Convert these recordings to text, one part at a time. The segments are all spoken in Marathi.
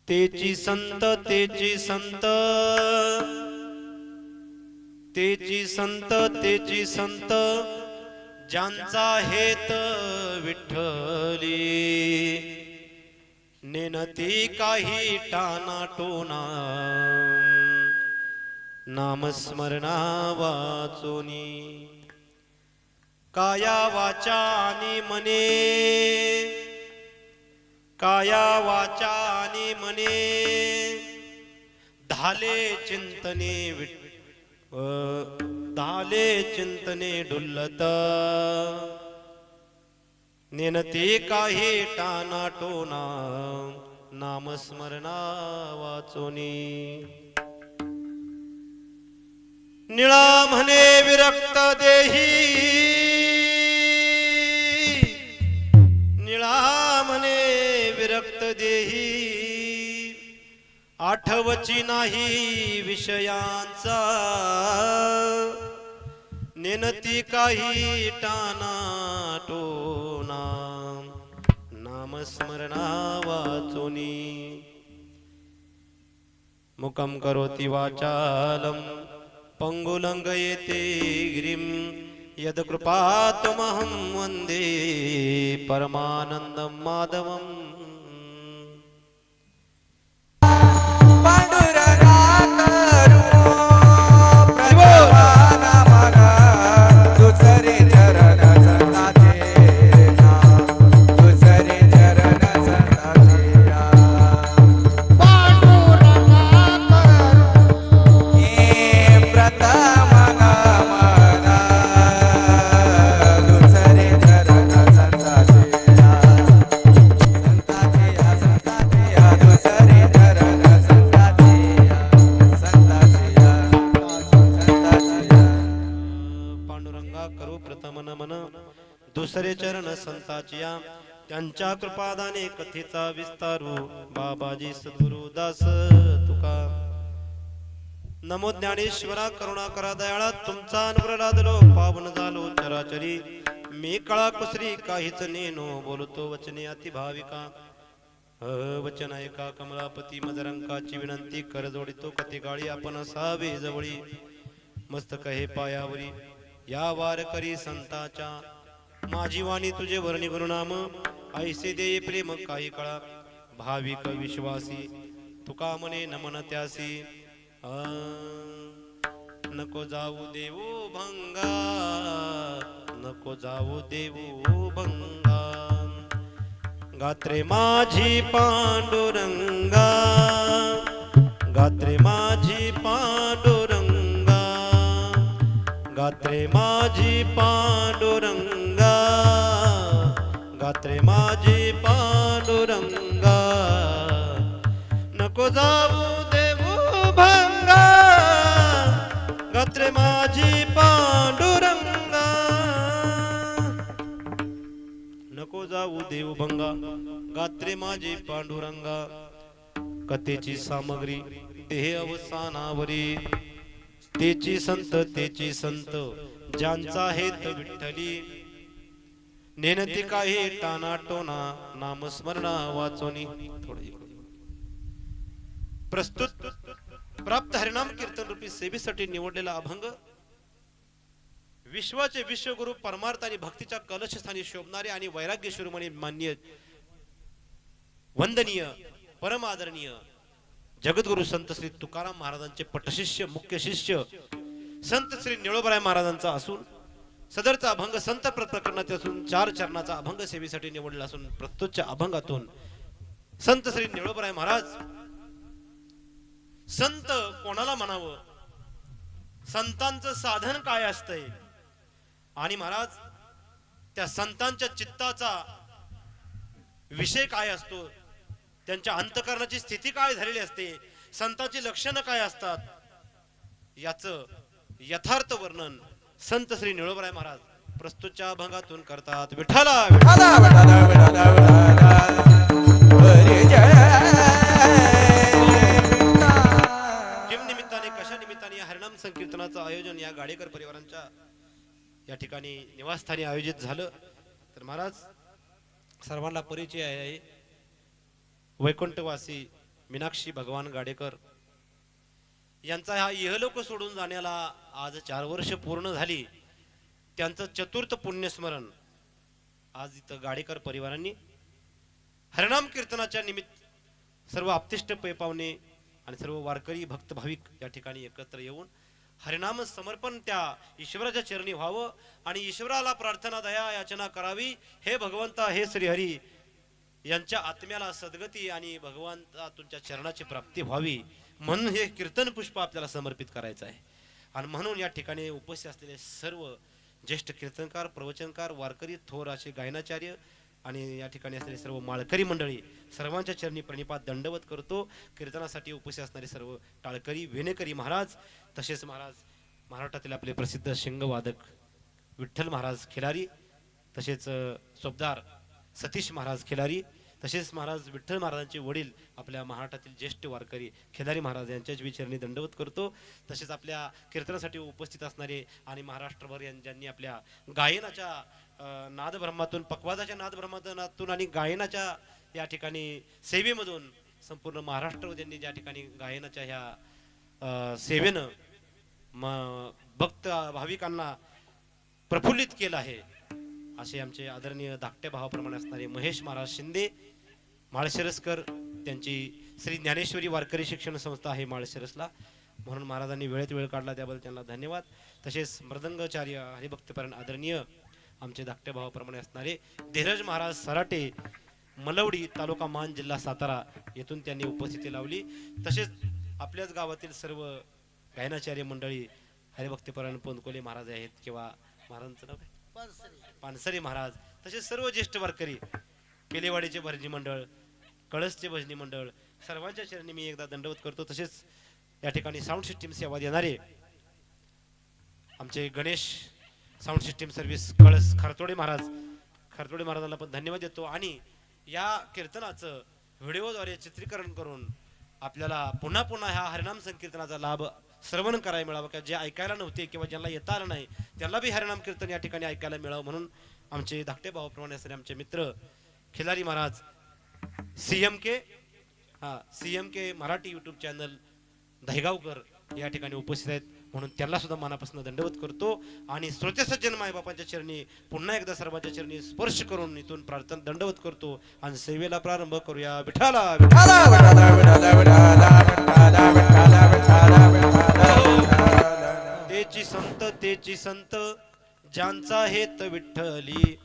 तेची संत तेची संत तेची संत तेची संत ज्यांचा हेत विठ्ठली नेनती काही टाना टोना नामस्मरणा वाचोनी काया वाचा आणि मने काया वाचा आणि मने धाले चिंतने धाले चिंतने डुल्लत नेनते काही टाना टोना नामस्मरणा वाचोनी निळा म्हणे विरक्त देही निळा म्हणे विरक्त देही आठवची नाही विषयांचा नेनती काही टाना टोना नामस्मरणा वाचोनी मुखं करोति वाचालं पंगुलंघयते गिरिं यत्कृपातमहं वन्दे परमानन्दं माधवम् दुसरे चरण संताचिया त्यांच्या कृपादाने कथेचा विस्तारू बाबाजी सद्गुरु दास तुका नमो ज्ञानेश्वरा करुणा करा दयाळा तुमचा अनुग्रह लादलो पावन झालो चराचरी मी कळा कुसरी काहीच नेनो बोलतो वचने अति भाविका वचन ऐका कमलापती मदरंकाची विनंती कर जोडितो कथी गाळी आपण असावे जवळी मस्तक हे पायावरी या वार करी संताच्या माझी वाणी तुझे वर्णी गुरुनाम ऐसे दे प्रेम काही कळा भाविक विश्वासी तुका मने नमन त्यासी नको जाऊ देवो भंगा नको जाऊ देवो भंगा गात्रे माझी पांडुरंगा गात्रे माझी पांडुरंगा गात्रे माझी पांडुरंगा गात्रे माझी पांडुरंगा नको जाऊ देवो भंगा गात्रे माझी पांडुरंगा नको जाऊ देव भंगा गात्रे माझी पांडुरंगा कथेची सामग्री ते अवसानावरी तेची संत ज्यांचा हेत विठ्ठली नेनती काही टाना टोना नामस्मरणा वाचोनी प्रस्तुत प्राप्त हरिनाम कीर्तन रूपी सेवेसाठी निवडलेला अभंग विश्वाचे विश्वगुरु परमार्थ आणि भक्तीच्या कलशस्थानी शोभणारे आणि वैराग्य शिरोमणी मान्य वंदनीय परम आदरणीय जगद्गुरु संत श्री तुकाराम महाराजांचे पटशिष्य मुख्य शिष्य संत श्री निळोबराय महाराजांचा असून सदरचा अभंग संत प्रकरणात असून 4 चरणाचा अभंग सेवेसाठी निवडला असून प्रस्तुतच्या अभंगातून संत श्री निळोबराय महाराज संत कोणाला म्हणावं संतांचं साधन काय असतंय आणि महाराज त्या संतांच्या चित्ताचा विषय काय असतो त्यांच्या अंतःकरणाची स्थिती काय झालेली असते संतांची लक्षणं काय असतात याचं यथार्थ वर्णन संत श्री निळोबराय महाराज प्रस्तुतच्या अभंगातून करतात विठ्ठला विठ्ठला विठ्ठला किम निमित्ताने कशा निमित्ताने हरिनाम संकीर्तनाचं आयोजन या गाडेकर परिवारांच्या या ठिकाणी निवासस्थानी आयोजित झालं तर महाराज सर्वांना परिचय आहे वैकुंठवासी मीनाक्षी भगवान गाडेकर यांचा हा इहलोक सोडून जाण्याला आज 4 वर्ष पूर्ण झाली. त्यांचं चतुर्थ पुण्यस्मरण आज इथं गाडेकर परिवारांनी हरिनाम कीर्तनाच्या निमित्त सर्व आप्तिष्ट पावणे आणि सर्व वारकरी भक्त भाविक या ठिकाणी एकत्र येऊन हरिनाम समर्पण त्या ईश्वराच्या चरणी व्हावं आणि ईश्वराला प्रार्थना दया याचना करावी. हे भगवंता, हे श्रीहरी यांच्या आत्म्याला सद्गती आणि भगवंता तुमच्या चरणाची प्राप्ती व्हावी म्हणून हे कीर्तन पुष्प आपल्याला समर्पित करायचं आहे. आणि म्हणून या ठिकाणी उपस्थित असलेले सर्व ज्येष्ठ कीर्तनकार, प्रवचनकार, वारकरी, थोर असे गायनाचार्य आणि या ठिकाणी असलेले सर्व माळकरी मंडळी सर्वांच्या चरणी प्रणिपात दंडवत करतो. कीर्तनासाठी उपस्थित असणारे सर्व टाळकरी, वेणेकरी महाराज, तसेच महाराज महाराष्ट्रातील आपले प्रसिद्ध शिंगवादक विठ्ठल महाराज खिलारी, तसेच सोबदार सतीश महाराज खिलारी, तसेच महाराज विठ्ठल महाराजांचे वडील आपल्या महाराष्ट्रातील ज्येष्ठ वारकरी खिलारी महाराज यांच्याच विचरणी दंडवत करतो. तसेच आपल्या कीर्तनासाठी उपस्थित असणारे आणि महाराष्ट्रभर ज्यांनी आपल्या गायनाच्या नादब्रह्मातून, पकवाजाच्या नादब्रह्मातून आणि गायनाच्या या ठिकाणी सेवेमधून संपूर्ण महाराष्ट्र ज्यांनी ज्या ठिकाणी गायनाच्या ह्या सेवेनं भक्त भाविकांना प्रफुल्लित केलं आहे असे आमचे आदरणीय धाकट्या भावाप्रमाणे असणारे महेश महाराज शिंदे माळशिरसकर, त्यांची श्री ज्ञानेश्वरी वारकरी शिक्षण संस्था आहे माळशिरसला, म्हणून महाराजांनी वेळेत वेळ काढला त्याबद्दल त्यांना धन्यवाद. तसेच मृदंगाचार्य हरिभक्तपरायण आदरणीय आमचे धाकट्या भावाप्रमाणे असणारे धीरज महाराज सराटे मलवडी तालुका मान जिल्हा सातारा येथून त्यांनी उपस्थिती लावली. तसेच आपल्याच गावातील सर्व गायनाचार्य मंडळी हरिभक्तपरायण पोंदकोले महाराज आहेत किंवा महाराजांचं नाव काय पानसरे महाराज, तसेच सर्व ज्येष्ठ वारकरी, केलेवाडीचे भजनी मंडळ, कळसचे भजनी मंडळ सर्वांच्या चरणी मी एकदा दंडवत करतो. तसेच या ठिकाणी साऊंड सिस्टीम सेवा देणारे आमचे गणेश साऊंड सिस्टीम सर्व्हिस कळस खरतोडे महाराजांना पण धन्यवाद देतो. आणि या कीर्तनाचं व्हिडिओद्वारे चित्रीकरण करून आपल्याला पुन्हा पुन्हा ह्या हरिनाम संकीर्तनाचा लाभ श्रवण करायला मिळावं, का जे ऐकायला नव्हते किंवा ज्यांना येता आलं नाही त्यांना बी हरिनाम कीर्तन या ठिकाणी ऐकायला मिळावं म्हणून आमचे धाकटे भावाप्रमाणे असणारे आमचे मित्र Khilari Maharaj CMK Marathi YouTube channel Dahegaonkar या ठिकाणी उपस्थित आहेत, म्हणून त्यांना सुद्धा मनापासून दंडवत करतो. आणि श्रोतेसज्जन मायबापांच्या चरणी पुन्हा एकदा सर्वांच्या चरणी स्पर्श करून इथून प्रार्थना दंडवत करतो आणि सेवेला प्रारंभ करूया. विठाला तेची संत ज्यांचा हेत विठ्ठली,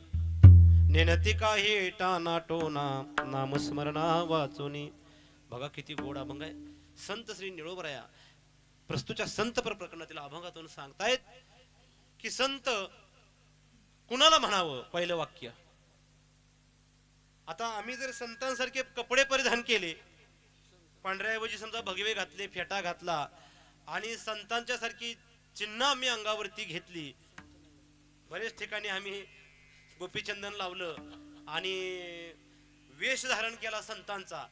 नेनती काही टाना टोना नामस्मरणा वाचुनी. बघा किती गोड अभंग आहे. संत श्री निळोबराया प्रस्तुतच्या संत प्रकरणातील अभंगातून सांगतायत की संत कुणाला म्हणावं. पहिलं वाक्य, आता आम्ही जर संतांसारखे कपडे परिधान केले, पांढऱ्याऐवजी समजा भगवे घातले, फेटा घातला आणि संतांच्या सारखी चिन्ह आम्ही अंगावरती घेतली, बरेच ठिकाणी आम्ही गोपीचंदन लावलं आणि वेश धारण केला संतांचा,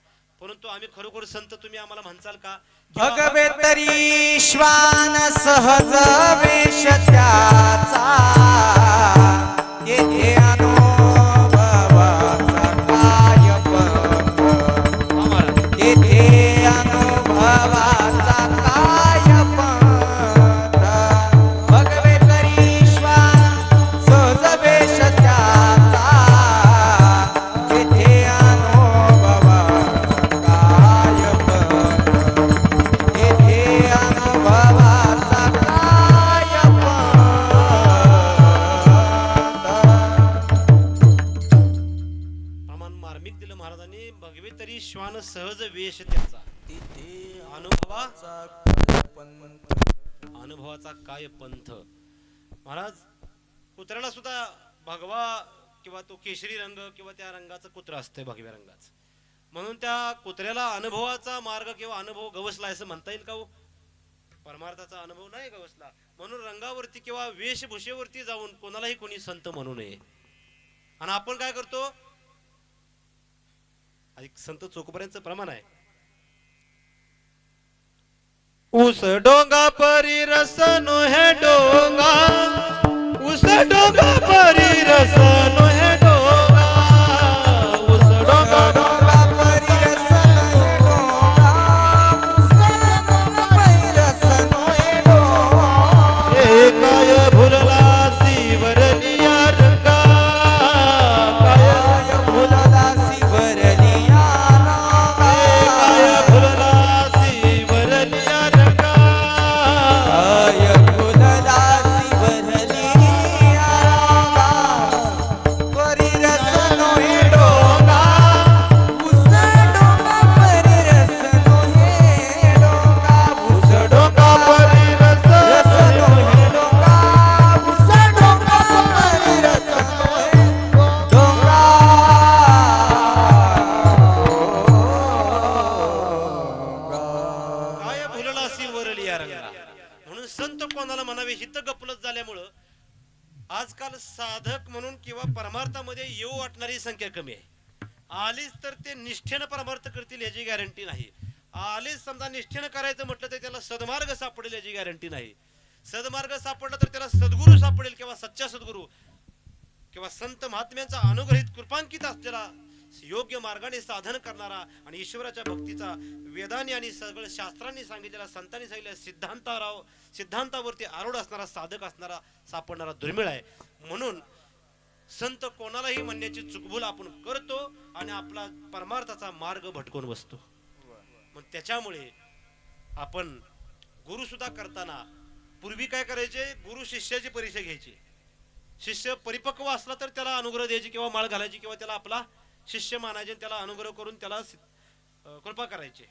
परंतु आम्ही खरोखर संत तुम्ही आम्हाला म्हणसाल का? भगवे तरी श्वान सहज वेश त्याचा, येथे अनुभवाचा काय पंथ, येथे अनुभवाचा काय पंथ. भगवे तरी श्वान सहज वेश त्याचा, येथे अनुभवाचा काय पंथ, येथे अनुभवाचा काय पंथ. आम्हाला मार्मिक दिलं महाराजांनी. भगवे तरी श्वान सहज वेश त्याचा, अनुभवाचा काय पंथ. महाराज कुत्र्याला सुद्धा भगवा किंवा तो केशरी रंग किंवा त्या रंगाचं कुत्र असतंय भगव्या रंगाचं, म्हणून त्या कुत्र्याला अनुभवाचा मार्ग किंवा अनुभव गवसला असं म्हणता येईल का हो? परमार्थाचा अनुभव नाही गवसला, म्हणून रंगावरती किंवा वेशभूषेवरती जाऊन कोणालाही कोणी संत म्हणू नये. आणि आपण काय करतो, संत चोखपर्यंतचं प्रमाण आहे. ऊस डोंगा परी रस नो हे डोंगा, ऊस डोंगा परी रस नो हे डोंगा, ऊस डोंगा डोंगा परी रस नो हे डोंगा, रस नोहे डोंगा ऊस डोंगा परी रस नोहे डोंगा ऊस डोंगा परी रस नोहे डोंगा ऊस डोंगा परी रस नोहे डोंगा काय भुललासी वरली या रंगा. म्हणून संत कोणाला म्हणावे हित गपलत झाल्यामुळं आजकाल साधक म्हणून किंवा परमार्थामध्ये येऊ वाटणारी संख्या कमी आहे. आलीच तर ते निष्ठेनं परमार्थ करतील याची गॅरंटी नाही. आलीच समजा निष्ठेनं करायचं म्हटलं तर त्याला सद्मार्ग सापडेल याची गॅरंटी नाही. सद्मार्ग सापडला तर त्याला सद्गुरू सापडेल किंवा सच्चा सद्गुरू किंवा संत महात्म्यांचा अनुग्रहित कृपांकित असलेला योग्य मार्गाने साधन करणारा आणि ईश्वराच्या भक्तीचा वेदांनी आणि सगळं शास्त्रांनी सांगितलेला संतांनी सांगितलेल्या सिद्धांतावरती आरूढ असणारा साधक असणारा सापडणारा दुर्मिळ आहे. म्हणून संत कोणालाही म्हणण्याची चुकभूल आपण करतो आणि आपला परमार्थाचा मार्ग भटकून बसतो. मग त्याच्यामुळे आपण गुरु सुद्धा करताना पूर्वी काय करायचे, गुरु शिष्याची परीक्षा घ्यायची. शिष्य परिपक्व असला तर त्याला अनुग्रह द्यायची किंवा माळ घालायची किंवा त्याला आपला शिष्य मानायचे, त्याला अनुग्रह करून त्याला कृपा करायची.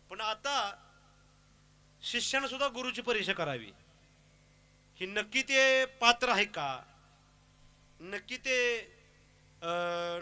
पण आता शिष्यानं सुद्धा गुरुची परीक्षा करावी. ही नक्की ते पात्र आहे का, नक्की ते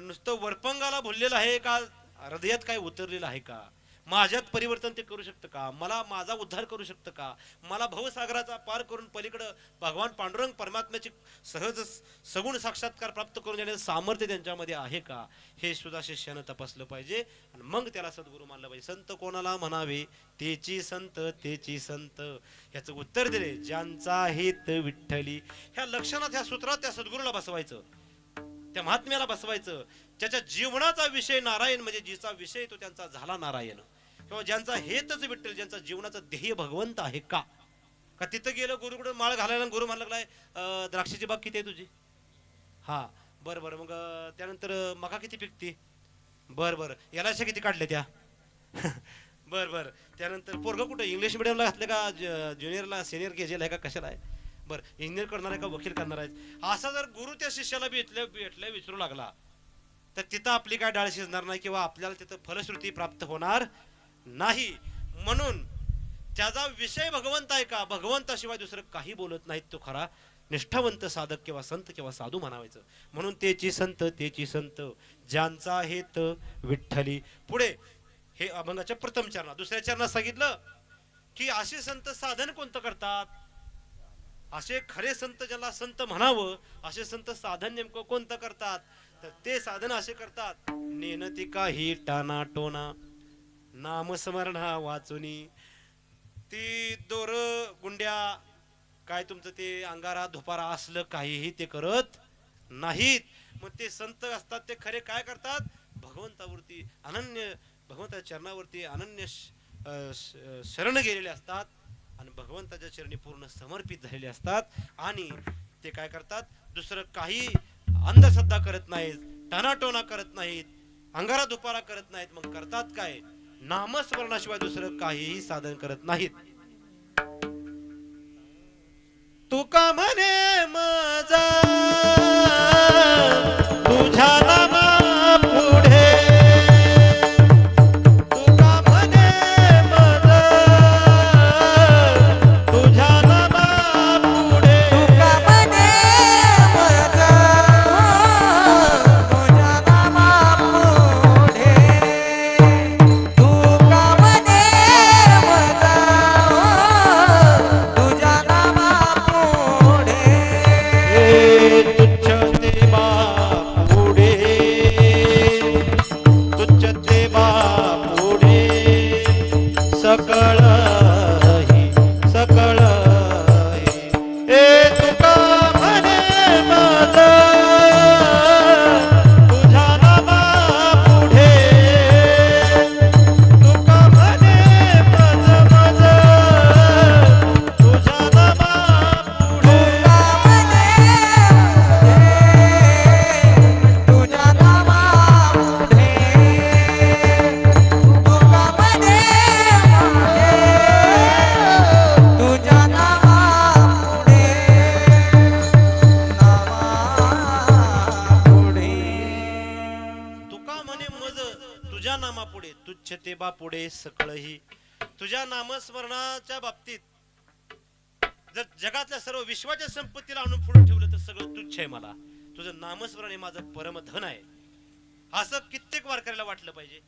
नुसतं वरपंगाला भुललेलं आहे का, हृदयात काय उतरलेलं आहे का, माझ्यात परिवर्तन ते करू शकतं का, मला माझा उद्धार करू शकतं का, मला भवसागराचा पार करून पलीकडं भगवान पांडुरंग परमात्म्याची सहज सगुण साक्षात्कार प्राप्त करून देण्याचं सामर्थ्य त्यांच्यामध्ये आहे का, हे सुद्धा शिष्यानं तपासलं पाहिजे. आणि मग त्याला सद्गुरू मानलं पाहिजे. संत कोणाला म्हणावे तेची संत तेची संत, ह्याचं उत्तर दिले ज्यांचा हेत विठ्ठली. ह्या लक्षणात ह्या सूत्रात त्या सद्गुरूला बसवायचं, त्या महात्म्याला बसवायचं. ज्याच्या जीवनाचा विषय नारायण म्हणजे जिचा विषय तो त्यांचा झाला नारायण, किंवा ज्यांचा हेतच विठ्ठल, ज्यांचा जीवनाचा ध्येय भगवंत आहे का. का तिथं गेलं गुरुकडे माळ घालायला, गुरु म्हणायला लागलाय द्राक्षाची बाग किती आहे तुझी, हा बरं बरं, मग त्यानंतर मका किती पिकते, बरं बरं, याला अशा किती काढल्या त्या बरं बरं, त्यानंतर पोरगं कुठं इंग्लिश मिडियमला घातलं का, ज्युनियरला सिनियर केजीला आहे का, कशाला आहे, बरं इंजिनियर करणार आहे का वकील करणार आहे. असा जर गुरु त्या शिष्याला भेटल्या विचारू लागला तर तिथं आपली काय डाळ शिजणार नाही किंवा आपल्याला तिथं फलश्रुती प्राप्त होणार नाही. म्हणून त्याचा विषय भगवंत आहे का, भगवंताशिवाय दुसरं काही बोलत नाहीत, तो खरा निष्ठावंत साधक किंवा संत किंवा साधू म्हणावायचं. म्हणून तेची संत तेची संत, ज्यांचा हेत विठ्ठली. पुढे हे अभंगाच्या प्रथम चरणात. दुसऱ्या चरणात सांगितलं की असे संत साधन कोणतं करतात, असे खरे संत ज्याला संत म्हणावं असे संत साधन नेमकं कोणतं करतात, तर ते साधन असे करतात. नेनतिका ही टाना टोना नामस्मरणा वाचुनी. ती दोर गुंड्या काय तुमचं ते अंगारा धुपारा असलं काहीही ते करत नाहीत. मग ते संत असतात ते खरे काय करतात, भगवंतावरती अनन्य, भगवंताच्या चरणावरती अनन्य शरण गेलेले असतात आणि भगवंताच्या चरणी पूर्ण समर्पित झालेले असतात. आणि ते काय करतात, दुसरं काही अंधश्रद्धा करत नाहीत, टानाटोना करत नाहीत, अंगारा दुपारा करत नाहीत. मग करतात काय, नामस्मरणाशिवाय दुसरं काहीही साधन करत नाहीत. तुका म्हणे माझा तुझ्या नामा पुढे, तुका म्हणे माझा तुझ्या नामा पुढे, तुका म्हणे माझा तुझ्या नामापुढे, तुका म्हणे माझा तुझ्या नामापुढे, तुच्छ ते बा पुढे तुझ्या नामापुढे तुच्छ ते बापुढे सकळही. तुझ्या नामस्मरणाच्या बाबतीत जर जगातल्या सर्व विश्वाच्या संपत्तीला आणून पुढे ठेवलं तर सगळं तुच्छ आहे. मला तुझं नामस्मरण हे माझं परमधन आहे. असं कित्येक वारकऱ्याला वाटलं पाहिजे.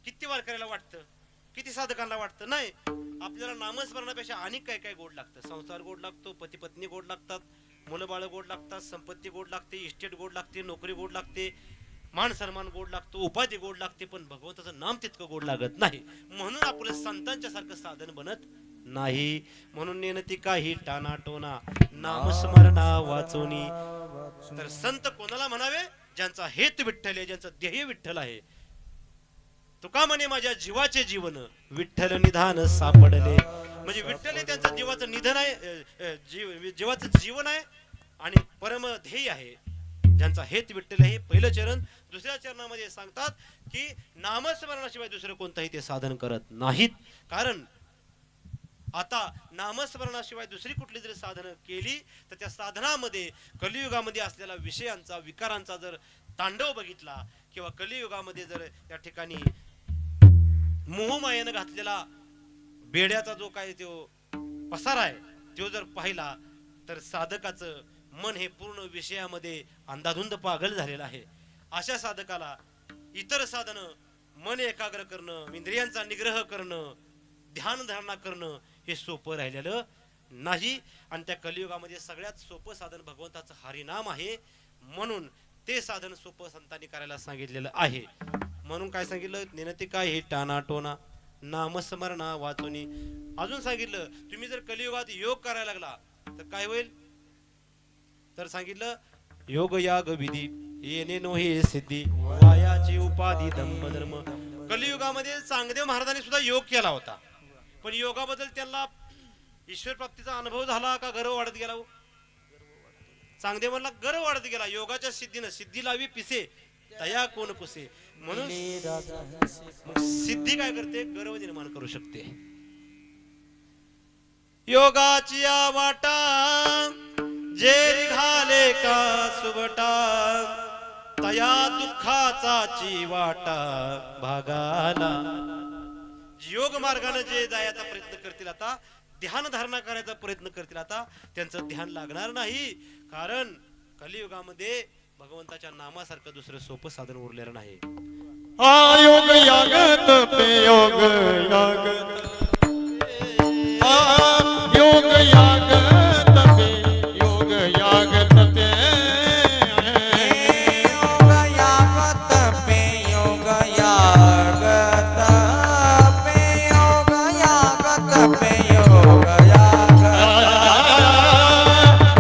किती वारकऱ्याला वाटतं, किती साधकांना वाटतं. नाही, आपल्याला नामस्मरणापेक्षा आणि काय काय गोड लागतं. संसार गोड लागतो, पती पत्नी गोड लागतात, मुलं बाळ गोड लागतात, संपत्ती गोड लागते, इस्टेट गोड लागते, नोकरी गोड लागते, मान सन्मान गोड लागतो, उपाधी गोड लागते, पण भगवंताचं नाम तितकं गोड लागत नाही. म्हणून आपलं संतांच्या सारखं साधन बनत नाही. म्हणून नेनती काही टाना टोना नामस्मरणा वाचोनी. तर संत कोणाला म्हणावे? ज्यांचा हेतू विठ्ठल आहे, ज्यांचं ध्येय विठ्ठल आहे. तुका म्हणे माझ्या जीवाचे जीवन विठ्ठल निधान सापडले. म्हणजे विठ्ठल हे त्यांचं जीवाचं निधन आहे, जीवाचं जीवन आहे आणि परम ध्येय आहे. ज्यांचा हेत विठ्ठल आहे. पहिलं चरण. दुसऱ्या चरणामध्ये सांगतात की नामस्मरणाशिवाय दुसरं कोणतंही ते साधन करत नाहीत. कारण आता नामस्मरणाशिवाय दुसरी कुठली जरी साधनं केली तर त्या साधनामध्ये कलियुगामध्ये असलेल्या विषयांचा, विकारांचा जर तांडव बघितला किंवा कलियुगामध्ये जर त्या ठिकाणी मोहमायेनं घातलेला बेड्याचा जो काय तो पसारा आहे तो जर पाहिला तर साधकाचं मन हे पूर्ण विषयामध्ये अंधाधुंद पागल झालेलं आहे. अशा साधकाला इतर साधनं, मन एकाग्र करणं, इंद्रियांचा निग्रह करणं, ध्यान धारणा करणं हे सोपं राहिलेलं नाही. आणि त्या कलियुगामध्ये सगळ्यात सोपं साधन भगवंताचं हरिनाम आहे. म्हणून ते साधन सोपं संतांनी करायला सांगितलेलं आहे. म्हणून काय सांगितलं? नेनती काय हे टाना टोना नामस्मरणा वाचोनी. अजून सांगितलं तुम्ही जर कलियुगात योग करायला लागला तर काय होईल? तर सांगितलं योग याग विधी येणे नोहे सिद्धी वायाची उपाधी दंभ धर्म. कलियुगामध्ये चांगदेव महाराजांनी सुद्धा योग केला होता, पण योगाबद्दल त्यांना ईश्वर प्राप्तीचा अनुभव झाला का गर्व वाढत गेला? चांगदेव म्हणला गर्व वाढत गेला. योगाच्या सिद्धीनं सिद्धी लावी पिसे तया कोण पुसे. म्हणून सिद्धी काय करते? गर्व निर्माण करू शकते. योगाची वाटा जे घाले का सुबटा तया दुःखाचा वाटा भागाला. योग मार्गाने जे जायचा प्रयत्न करतील, आता ध्यान धारणा करायचा प्रयत्न करतील, आता त्यांचं ध्यान लागणार नाही. कारण कलियुगामध्ये भगवंताच्या नामासारखं दुसरं सोपं साधन उरलेलं नाही. योग यागत पे योग यागत योग यागत पे योग यागत पे योग यागत पे योग यागत पे योग यागत पे योग यागत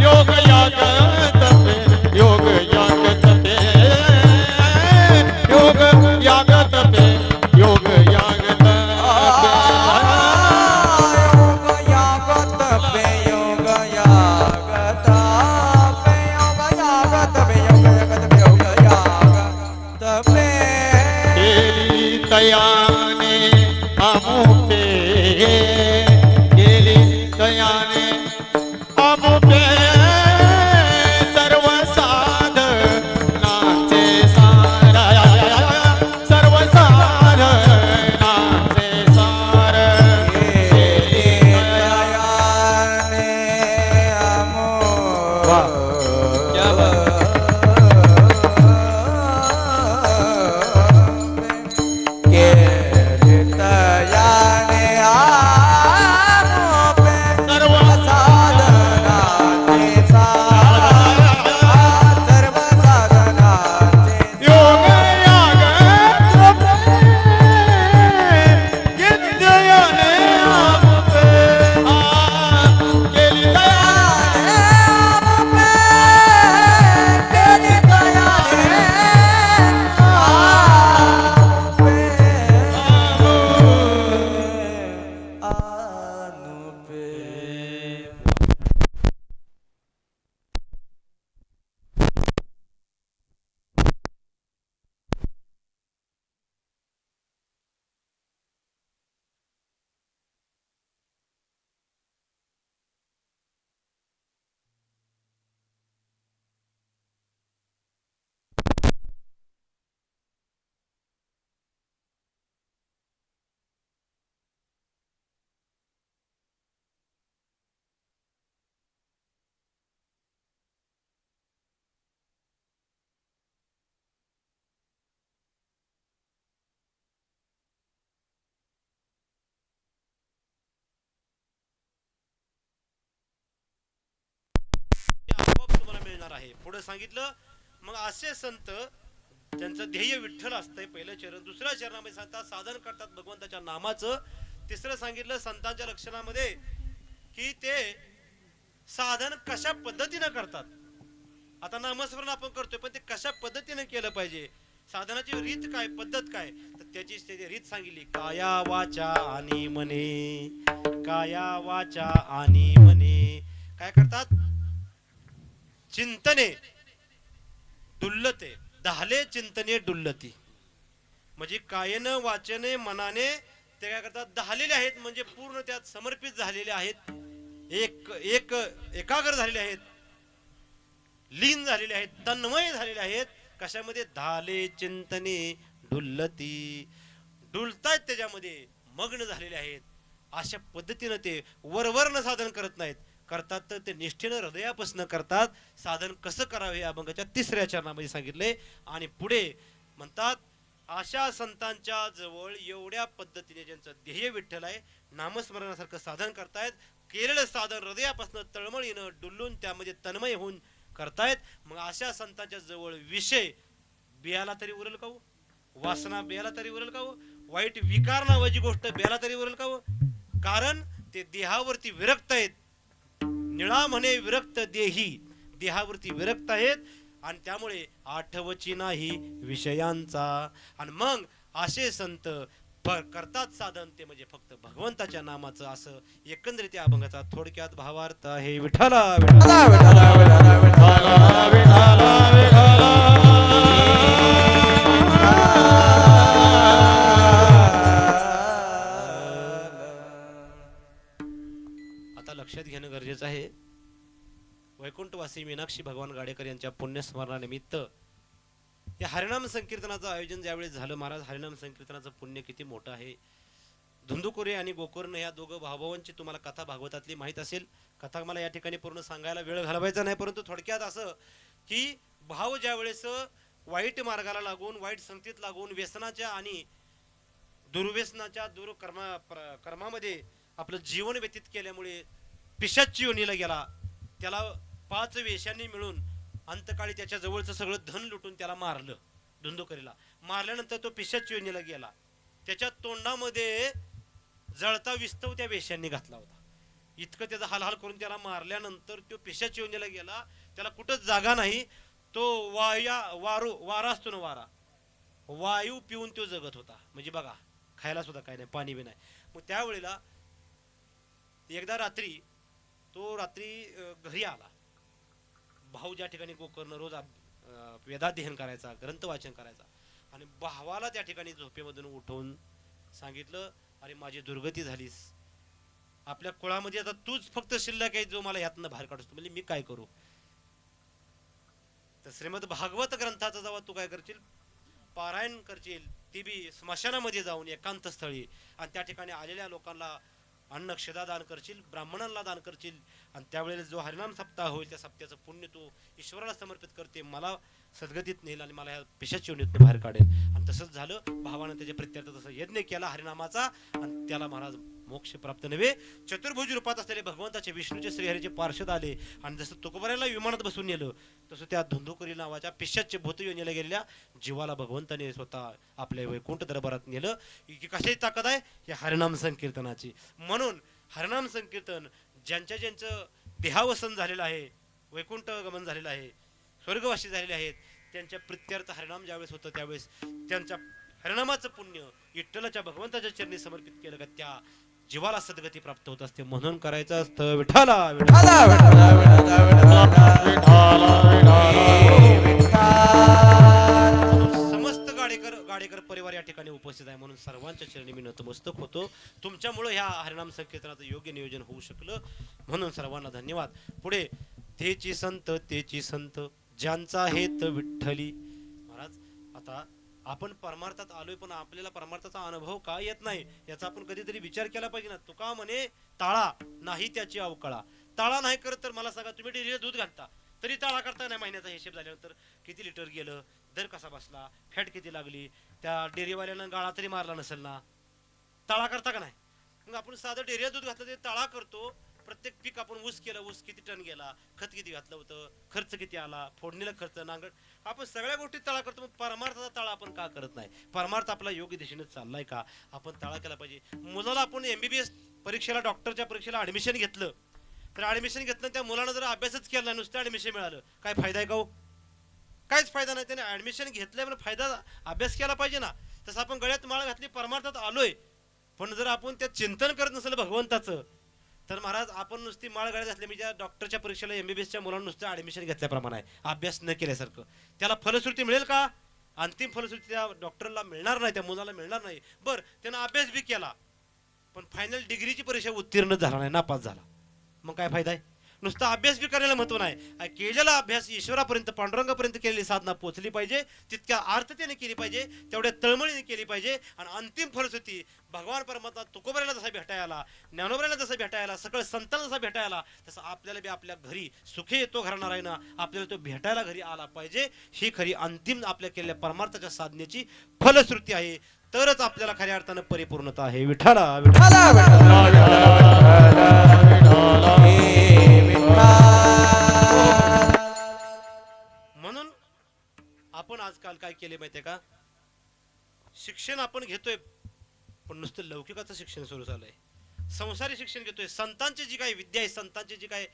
योग यागत पे योग यागत पे योग यागत पे योग यागत पे आहे. पुढे सांगितलं मग असे संत त्यांचं ध्येय विठ्ठल असतंय पहिलं चरण. दुसऱ्या चरणामध्ये सांगतात साधन करतात भगवंताच्या नामाचं. तिसरं सांगितलं संतांच्या लक्षणामध्ये की ते साधन कशा पद्धतीनं करतात. आता नामस्मरण आपण करतोय पण ते कशा पद्धतीने केलं पाहिजे, साधनाची रीत काय, पद्धत काय, तर त्याची रीत सांगितली. काया वाचा आणि मने, काया वाचा आणि मने काय करतात, चिंतने डुल्लते, धाले चिंतने डुल्लती. म्हणजे कायनं वाचने मनाने ते काय करतात, दहालेले आहेत, म्हणजे पूर्ण त्यात समर्पित झालेले आहेत, एकाग्र झालेले आहेत, लीन झालेले आहेत, तन्मय झालेले आहेत. कशामध्ये, धाले चिंतने डुल्लती, डुलतायत त्याच्यामध्ये, मग्न झालेले आहेत. अशा पद्धतीनं ते वरवरनं साधन करत नाहीत, करतात तर ते निष्ठेनं हृदयापासून करतात. साधन कसं करावे अभंगाच्या तिसऱ्या चरणामध्ये सांगितले. आणि पुढे म्हणतात अशा संतांच्या जवळ एवढ्या पद्धतीने ज्यांचं ध्येय विठ्ठल आहे, नामस्मरणासारखं साधन करतायत, केलेलं साधन हृदयापासून तळमळीनं डुलून त्यामध्ये तन्मय होऊन करतायत. मग अशा संतांच्या जवळ विषय बियाला तरी उरेल का हो, वासना बियाला तरी उरेल का हो, वाईट विकार नावाची गोष्ट बियाला तरी उरेल का हो. कारण ते देहावरती विरक्त आहेत. निळा म्हणे विरक्त देही, देहावरती विरक्त आहेत आणि त्यामुळे आठवची नाही विषयांचा. आणि मग असे संत करतात साधन ते म्हणजे फक्त भगवंताच्या नामाचं. असं एकंदरीत या अभंगाचा थोडक्यात भावार्थ आहे. विठ्ठला विठ्ठला विठाला विठाला विठाला. आता लक्षात घेणं गरजेचं आहे, वैकुंठवासी मीनाक्षी भगवान गाडेकर यांच्या पुण्यस्मरणानिमित्त या हरिनाम संकीर्तनाचं आयोजन ज्यावेळेस झालं, महाराज हरिनाम संकीर्तनाचं पुण्य किती मोठं आहे. धुंदुकोरे आणि गोकर्ण या दोघं भावभावांची तुम्हाला कथा भागवतातली माहीत असेल. कथा मला या ठिकाणी पूर्ण सांगायला वेळ घालवायचा नाही, परंतु थोडक्यात असं की भाव ज्यावेळेस वाईट मार्गाला लागून, वाईट संगतीत लागून, व्यसनाच्या आणि दुर्व्यसनाच्या कर्मामध्ये आपलं जीवन व्यतीत केल्यामुळे पिशाच्ची योनीला गेला. त्याला 5 वेश्यांनी मिळून अंतकाळी त्याच्या जवळचं सगळं धन लुटून त्याला मारलं. धुंदुकरीला मारल्यानंतर तो पिशाच्ची योनीला गेला. त्याच्या तोंडामध्ये जळता विस्तव त्या वेश्यांनी घातला होता. इतकं त्याचा हालहाल करून त्याला मारल्यानंतर तो पिशाच्ची योनीला गेला. त्याला कुठंच जागा नाही. तो वारा असतो ना, वायू पिऊन तो जगत होता. म्हणजे बघा, खायला सुद्धा काय नाही, पाणी बी नाही. मग त्यावेळेला एकदा रात्री घरी आला. भाऊ ज्या ठिकाणी गोकर्ण रोज वेदाध्ययन करायचा, ग्रंथ वाचन करायचा, आणि भावाला त्या ठिकाणी झोपेमधून उठवून सांगितलं, अरे माझी दुर्गती झालीस, आपल्या कुळामध्ये आता तूच फक्त शिल्लक आहे जो मला यातनं बाहेर काढतो. म्हणजे मी काय करू. तर श्रीमद भागवत ग्रंथाचं जेव्हा तू काय करशील, पारायण करशील, ती बी स्मशानामध्ये जाऊन एकांत स्थळी, आणि त्या ठिकाणी आलेल्या लोकांना अन्न क्षदा दान करशील, ब्राह्मणांना दान करशील, आणि त्यावेळेला जो हरिनाम सप्ताह होईल त्या सप्त्याचं पुण्य तू ईश्वराला समर्पित करते, मला सद्गतीत नेईल आणि मला ह्या पिशाच्च्या योनीतून बाहेर काढेल. आणि तसंच झालं. भावानं त्याच्या प्रित्यर्थ तसं यज्ञ केला हरिनामाचा, आणि त्याला महाराज मोक्ष प्राप्त नव्हे, चतुर्भुज रूपात असलेले भगवंताचे विष्णूचे श्रीहरीचे पार्षद आले, आणि जसं तुकोबाराला विमानात बसून नेलं, तसं त्या धुंदुकरी नावाच्या पिशाच्य भूत योनीला गेलेल्या जीवाला भगवंताने स्वतः आपल्या वैकुंठ दरबारात नेलं. की कशाची ताकद आहे या हरिनाम संकीर्तनाची. म्हणून हरिनाम संकीर्तन ज्यांचं देहावसन झालेलं आहे, वैकुंठ गमन झालेलं आहे, स्वर्गवासी झालेले आहेत, त्यांच्या प्रित्यर्थ हरिनाम ज्यावेळेस होतं त्यावेळेस त्यांच्या हरिनामाचं पुण्य विठ्ठलाच्या भगवंताच्या चरणी समर्पित केलं का त्या जीवाला सद्गती प्राप्त होत असते. म्हणून करायचं असतं विठ्ठला विठ्ठला समस्त गाडेकर परिवार या ठिकाणी उपस्थित आहे. म्हणून सर्वांच्या चरणी मी नतमस्तक होतो. तुमच्यामुळे ह्या हरिनाम संकीर्तनाचं योग्य नियोजन होऊ शकलं, म्हणून सर्वांना धन्यवाद. पुढे तेची संत ज्यांचा हेत विठ्ठली. महाराज आता आपण परमार्थात आलोय, पण आपल्याला परमार्थाचा अनुभव का येत नाही याचा आपण कधीतरी विचार केला पाहिजे ना. तुका म्हणे ताळा नाही त्याची अवकळा. ताळा नाही करत तर मला सांगा, तुम्ही डेअरीला दूध घालता तरी ताळा करता नाही. महिन्याचा हिशेब झाल्यानंतर किती लिटर गेलं, दर कसा बसला, फॅट किती लागली, त्या डेअरीवाल्यानं गाळा तरी मारला नसेल ना, ताळा करता का नाही. मग आपण साधं डेअरीला दूध घातलं ते ताळा करतो, प्रत्येक पीक आपण ऊस केलं, ऊस किती टन गेला, खत किती घातलं होतं, खर्च किती आला, फोडणीला खर्च, नांगड, आपण सगळ्या गोष्टी तळा करतो. मग परमार्थाचा तळा आपण का करत नाही? परमार्थ आपला योग्य दिशेने चाललाय का, आपण तळा केला पाहिजे. मुलाला आपण MBBS परीक्षेला, डॉक्टरच्या परीक्षेला ऍडमिशन घेतलं, तर ऍडमिशन घेतलं त्या मुलानं जर अभ्यासच केला, नुसतं ऍडमिशन मिळालं, काय फायदा आहे का हो? काहीच फायदा नाही. त्याने ऍडमिशन घेतलंय पण फायदा, अभ्यास केला पाहिजे ना. तसं आपण गळ्यात माळ घातली, परमार्थात आलोय, पण जर आपण त्यात चिंतन करत नसेल भगवंताचं, तर महाराज आपण नुसती माळ गळ्यात घातली म्हणजे डॉक्टरच्या परीक्षेला MBBSच्या मुलांना नुसतं ऍडमिशन घेतल्याप्रमाणे आहे, अभ्यास न केल्यासारखं. त्याला फलश्रुती मिळेल का? अंतिम फलश्रुती त्या डॉक्टरला मिळणार नाही, त्या मुलाला मिळणार नाही. बरं, त्यानं अभ्यास बी केला पण फायनल डिग्रीची परीक्षा उत्तीर्ण झाला नाही, नापास झाला, मग काय फायदा आहे? नुसता अभ्यास बी करायला महत्व नाही. केलेला अभ्यास ईश्वरापर्यंत, पांडुरंगापर्यंत केलेली साधना पोचली पाहिजे, तितक्या अर्थतेने केली पाहिजे, तेवढ्या तळमळीने केली पाहिजे. आणि अंतिम फलश्रुती भगवान परमात्मा तुकोबऱ्याला जसा भेटायला, ज्ञानोबऱ्याला जसा भेटायला, सगळं संतांना जसा भेटायला, तसं आपल्याला बी आपल्या घरी सुखी येतो घराणार आहे ना, आपल्याला तो भेटायला घरी आला पाहिजे. ही खरी अंतिम आपल्या केलेल्या परमार्थाच्या साधनेची फलश्रुती आहे. तरच आपल्याला खऱ्या अर्थानं परिपूर्णता आहे. विठाला म्हणून आपण आजकाल काय केले माहितीये का, शिक्षण आपण घेतोय पण नुसतं लौकिकाचं शिक्षण सुरू झालंय, संसारी शिक्षण घेतोय. संतांची जी काही विद्या आहे, संतांची जी काही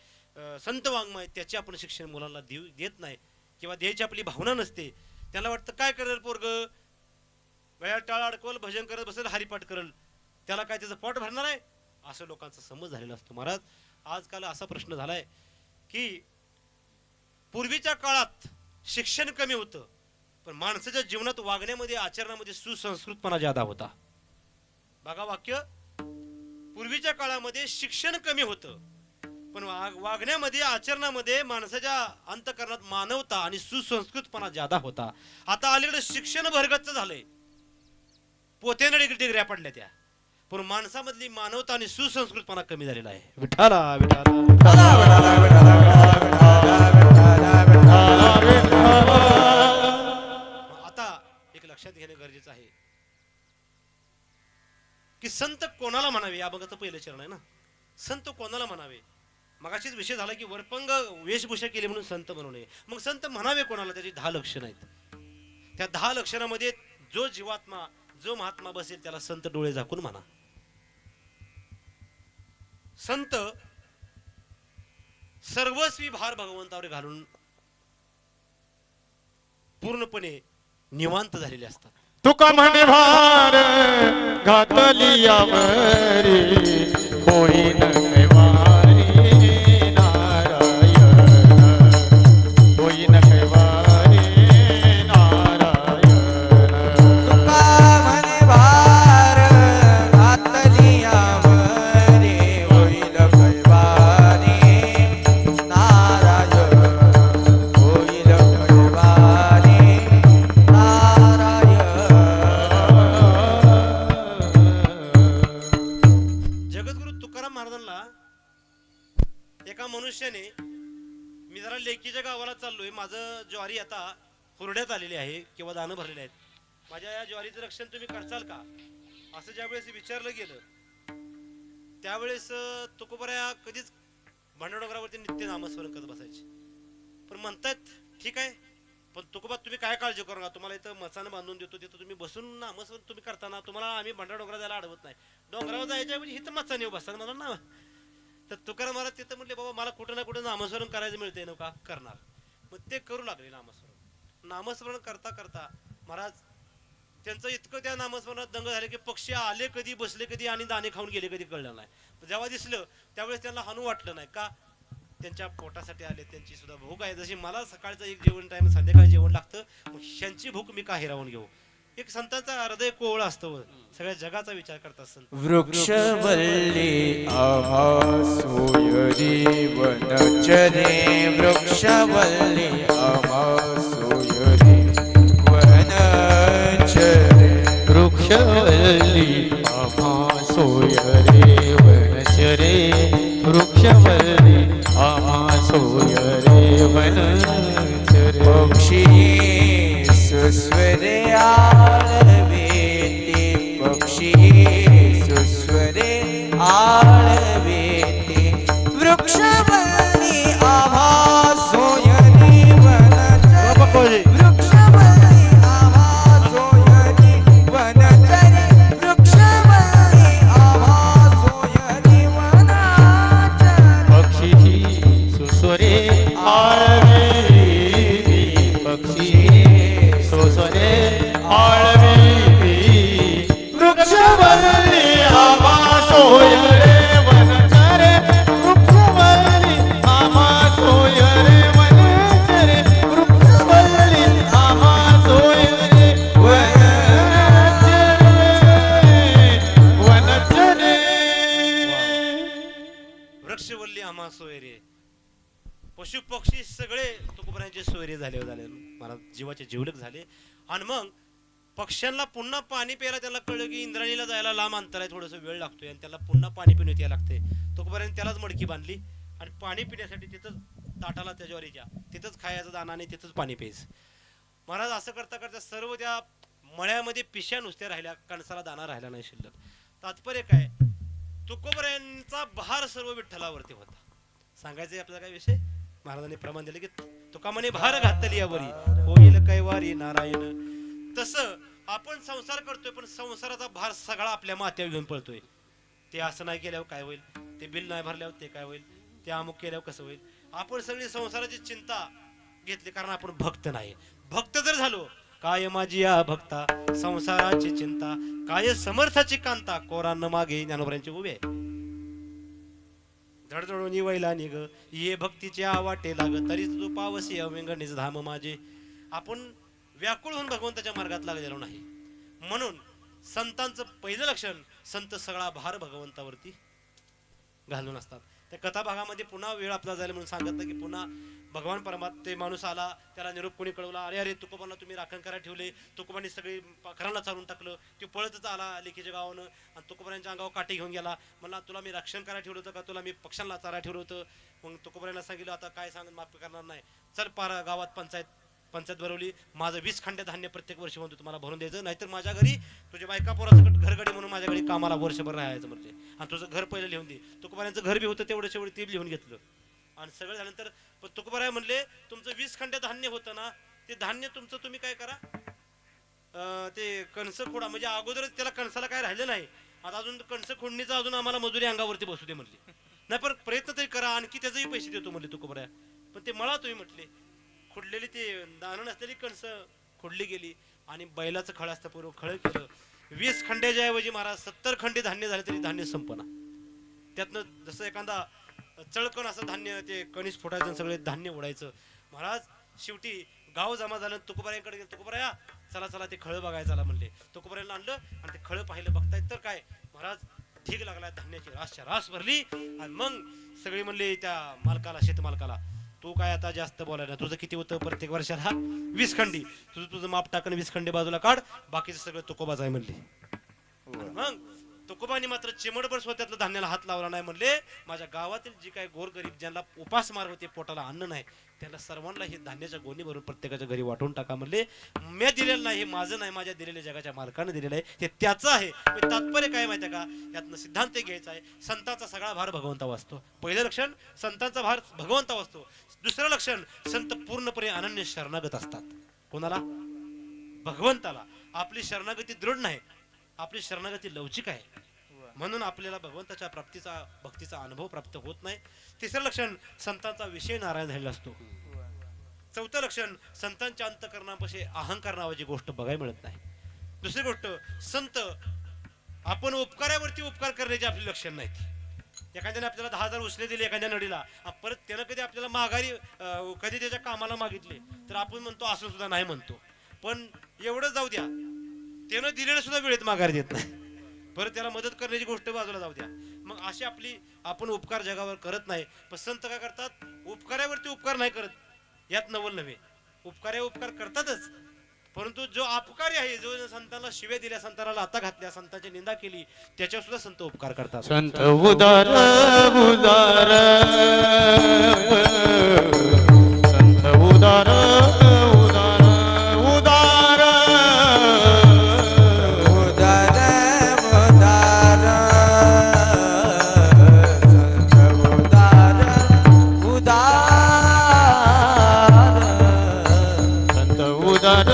संत वाङ्मय आहे, त्याचे आपण शिक्षण मुलांना देत नाही, किंवा द्यायची आपली भावना नसते. त्याला वाटतं काय करेल पोरग, गळ्यात टाळ अडकवल, भजन करत बसेल, हरिपाठ करेल, त्याला काय त्याचं पोट भरणार आहे, असं लोकांचा समज झालेला असतो. महाराज आजकाल असा प्रश्न झालाय की पूर्वीच्या काळात शिक्षण कमी होतं पण माणसाच्या जीवनात, वागण्यामध्ये, आचरणामध्ये सुसंस्कृतपणा ज्यादा होता. बघा वाक्य, पूर्वीच्या काळामध्ये शिक्षण कमी होतं पण वागण्यामध्ये, आचरणामध्ये, माणसाच्या अंतःकरणात मानवता आणि सुसंस्कृतपणा ज्यादा होता. आता अलीकडे शिक्षण भरगच्च झालंय, पोत्याने डिग्र्या पडल्या त्या, पण माणसामधली मानवता आणि सुसंस्कृतपणा कमी झालेला आहे. विठाला आता एक लक्षात घेणे गरजेचं आहे की संत कोणाला म्हणावे, या बघाचं पहिलं चरण आहे ना, संत कोणाला म्हणावे. मगाशीच विषय झाला की वरपंग वेशभूषा केली म्हणून संत म्हणू नये. मग संत म्हणावे कोणाला, त्याची 10 लक्षणं आहेत. त्या 10 लक्षणामध्ये जो जीवात्मा, जो महात्मा बसेल त्याला संत डोळे झाकून म्हणा. संत सर्वस्वी भार भगवंतावर घालून पूर्णपणे निवांत झालेले असतात. तुका म्हणे भार घातली यावरी, होईन कैवारी नारायण, होईन कैवारी नारायण. तुका म्हणे भार घातली यावरी, होईल कैवारी नारायण, होईल कैवारी नारायण. जगद्गुरु तुकाराम महाराजांना एका मनुष्याने, मी जरा लेकीच्या गावाला चाललोय, माझं ज्वारी आता हुरड्यात आलेली आहे किंवा दाणं भरलेले आहेत, माझ्या या ज्वारीचं रक्षण तुम्ही करचाल का, असं ज्यावेळेस विचारलं गेलं त्यावेळेस तुकोबऱ्या कधीच भांडवडोंगरावरती नित्य नामस्मरण करत बसायचे. पण म्हणतात ठीक आहे, पण तुकोबा तुम्ही काय काळजी करू नका, तुम्हाला इथं मचानं बांधून देतो, तिथं तुम्ही बसून नामस्मरण तुम्ही करताना तुम्हाला आम्ही भांडवडोंगरात जायला अडवत नाही, डोंगरावर जायच्या म्हणजे इथं मचान येऊ बसतात मला ना. तर तुकाराम महाराज तिथं म्हटले बाबा मला कुठं ना कुठं नामस्मरण करायचं मिळतंय ना, का करणार. मग ते करू लागले नामस्मरण. नामस्मरण करता करता महाराज त्यांचं इतकं त्या नामस्मरणात दंग झाले की पक्षी आले कधी, बसले कधी आणि दाणे खाऊन गेले कधी कळलं नाही. जेव्हा दिसलं त्यावेळेस त्यांना हानू वाटलं नाही का, त्यांच्या पोटासाठी आले, त्यांची सुद्धा भूक आहे. जशी मला सकाळचं एक जेवण टाइम, संध्याकाळी जेवण लागतं, मग ह्यांची भूक मी का हिरावून घेऊ. एक संतांचा हृदय कोवळ असतो, सगळ्या जगाचा विचार करतात संत. वृक्षवल्ली आम्हा सोयरी वनचरे, वृक्षवल्ली आम्हा सोयरी वनचरे, वृक्षवल्ली आम्हा सोयरे वनचरे, वृक्षवल्ली आम्हा सोयरे वनचरे. पक्षी सुस्वरे आळवेते, पक्षी सुस्वरे आळवेते, पशु पक्षी सगळे तुकोबरायांचे सोयरे झाले महाराज जीवाचे जीवलक झाले. आणि मग पक्ष्यांना पुन्हा पाणी प्यायला त्याला कळलं की इंद्राणीला जायला लांब अंतर आहे, थोडस वेळ लागतोय आणि त्याला पुन्हा पाणी पिण्यात यायला लागते. तुकोबरायांनी त्यालाच मडकी बांधली आणि पाणी पिण्यासाठी तिथंच ताटाला त्याच्यावर यायच्या, तिथंच खायचं दाना आणि तिथंच पाणी प्यायचं. महाराज असं करता करता सर्व त्या मळ्यामध्ये पिशा नुसत्या राहिल्या, कणसाला दाना राहिला नाही शिल्लक. तात्पर्य काय, तुकोबरायांचा भार सर्व विठ्ठलावरती होता. सांगायचं आपल्याला काय विषय, महाराजांनी प्रमाण दिले की तुका म्हणे भार घातली यावरी होईल कैवारी नारायण. तसं आपण संसार करतोय पण संसाराचा भार सगळा आपल्या माथ्यावर घेऊन पळतोय. ते असं नाही केल्यावर काय होईल, ते बिल नाही भरल्यावर ते काय होईल, ते अमुक केल्यावर कसं होईल. आपण सगळी संसाराची चिंता घेतली कारण आपण भक्त नाही. भक्त जर झालो, काय माझी या भक्ता संसाराची चिंता, काय समर्थाची कांता कोरांना मागे ज्ञानोबरांचे उभे आहे. धडधडून वैला निघ ये भक्तीच्या वाटे लाग तरी तू पावसी अवेंगणीच धाम माझे. आपण व्याकुळ होऊन भगवंताच्या मार्गात लागलेलो नाही. म्हणून संतांचं पहिलं लक्षण, संत सगळा भार भगवंतावरती घालून असतात. त्या कथा भागामध्ये पुन्हा वेळ आपला जायला म्हणून सांगितलं की पुन्हा भगवान परमात्मा ते माणूस आला, त्याला निरोप कोणी कळवला, अरे अरे तुकोबांना तुम्ही राखण करायला ठेवले. तुकोबांनी सगळी घराला चालून टाकलं. ते पळतच आला लेकीच्या गावानं आणि तुकोबांच्या अंगावर काठी घेऊन गेला. म्हणला तुला मी रक्षण करायला ठेवलं होतं का, तुला मी पक्ष्यांना चारायला ठेवलं होतं. मग तुकोबांना सांगितलं आता काय सांग माफ करणार नाही, चल पार गावात पंचायत भरवली. माझं 20 खंडे धान्य प्रत्येक वर्षी म्हणतो तुम्हाला भरून द्यायचं, नाहीतर माझ्या घरी तुझ्या बायका पोराचं घरगडी म्हणून माझ्या घरी कामाला वर्षभर राहायचं म्हणते आणि तुझं घर पहिलं लिहून दे. तुकोबारायांचं घर बी होतं तेवढं शेवटी ते लिहून घेतलं आणि सगळं झाल्यानंतर तुकोबाराय म्हणले तुमचं 20 खंडे धान्य होतं ना, ते धान्य तुमचं तुम्ही काय करा, ते कणस खोडा. म्हणजे अगोदरच त्याला कणसाला काय राहिलं नाही, आता अजून कणस खोडणीचा अजून आम्हाला मजुरी अंगावरती बसू दे म्हणले. नाही पण प्रयत्न तरी करा, आणखी त्याचेही पैसे देतो म्हणले तुकोबाराय. पण ते मला तुम्ही म्हटले खोडलेली ते दाणं नसलेली कणस खोडली गेली आणि बैलाचं खळ असतं पूर्व खळ केलं. 20 खंड्याच्या ऐवजी महाराज 70 खंडे धान्य झाले तरी धान्य संपना. त्यातनं जसं एखादा चळकण असं धान्य ते कणीस फुटायचं सगळे धान्य उडायचं. महाराज शेवटी गाव जमा झालं, तुकोबारायांकडे गेलं. तुकोबाराया चला चला ते खळ बघायला चला म्हणले. तुकोबारायांना आणलं आणि ते खळ पाहिलं. बघतायत तर काय महाराज ठीक लागला, धान्याची रासच्या रास भरली. आणि मग सगळी म्हणले त्या मालकाला, शेतमालकाला, तू काय आता जास्त बोलायला, तुझं किती होतं प्रत्येक वर्षाला 20 खंडी, तुझं माप टाकून 20 खंडे बाजूला काढ, बाकीचं सगळं तुकोबाच आहे म्हणले. मग तुकोबानी मात्र चिमडभर स्वतःतलं धान्याला हात लावला नाही. म्हणले माझ्या गावातील जी काही गोरगरीब ज्यांना उपासमार होते, पोटाला अन्न नाही, त्याला सर्वांना हे धान्याच्या गोणी भरून प्रत्येकाच्या घरी वाटून टाका. म्हणले मी दिलेलं नाही, हे माझं नाही, माझ्या दिलेल्या जगाच्या मालकानं दिलेलं आहे, हे त्याचं आहे. तात्पर्य काय माहिती का, यातनं सिद्धांत घ्यायचा आहे, संतांचा सगळा भार भगवंता वाचतो. पहिलं लक्षण संतांचा भार भगवंता वाचतो. दुसरं लक्षण संत पूर्णपणे अनन्य शरणागत असतात. कोणाला? भगवंताला. आपली शरणागती दृढ नाही, आपली शरणागती लवचिक आहे, म्हणून आपल्याला भगवंताच्या भक्तीचा अनुभव प्राप्त होत नाही. तिसरं लक्षण संतांचा विषय नारायण झालेला असतो. चौथं लक्षण संतांच्या अंतःकरणापाशी अहंकार नावाची गोष्ट बघायला मिळत नाही. दुसरी गोष्ट संत आपण उपकारावरती उपकार करण्याचे आपले लक्षण नाहीत. एखाद्याने आपल्याला 10,000 उसने दिले एखाद्या नडीला, परत त्यानं कधी आपल्याला माघारी कधी त्याच्या कामाला मागितले तर आपण म्हणतो असं सुद्धा नाही म्हणतो. पण एवढं जाऊ द्या, त्यानं दिलेलं सुद्धा वेळेत माघारी देत नाही, परत त्याला मदत करण्याची गोष्ट बाजूला जाऊ द्या. मग अशी आपण उपकार जगावर करत नाही. पण संत काय करतात, उपकारावरती उपकार नाही करत. यात नवल नव्हे, उपकार करतातच, परंतु जो अपकारी आहे, जो संतांना शिव्या दिल्या, संतांना लाथा घातल्या, संतांची निंदा केली, त्याच्यावर सुद्धा संत उपकार करतात. संत उदार उदार संत उदार उदार उदार उदार उदार संत उदार उदार संत उदार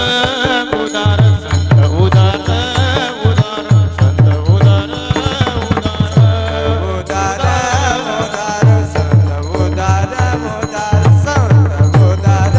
उदार संत उदार उदार संत उदार उदार उदार संत उदार उदार संत उदार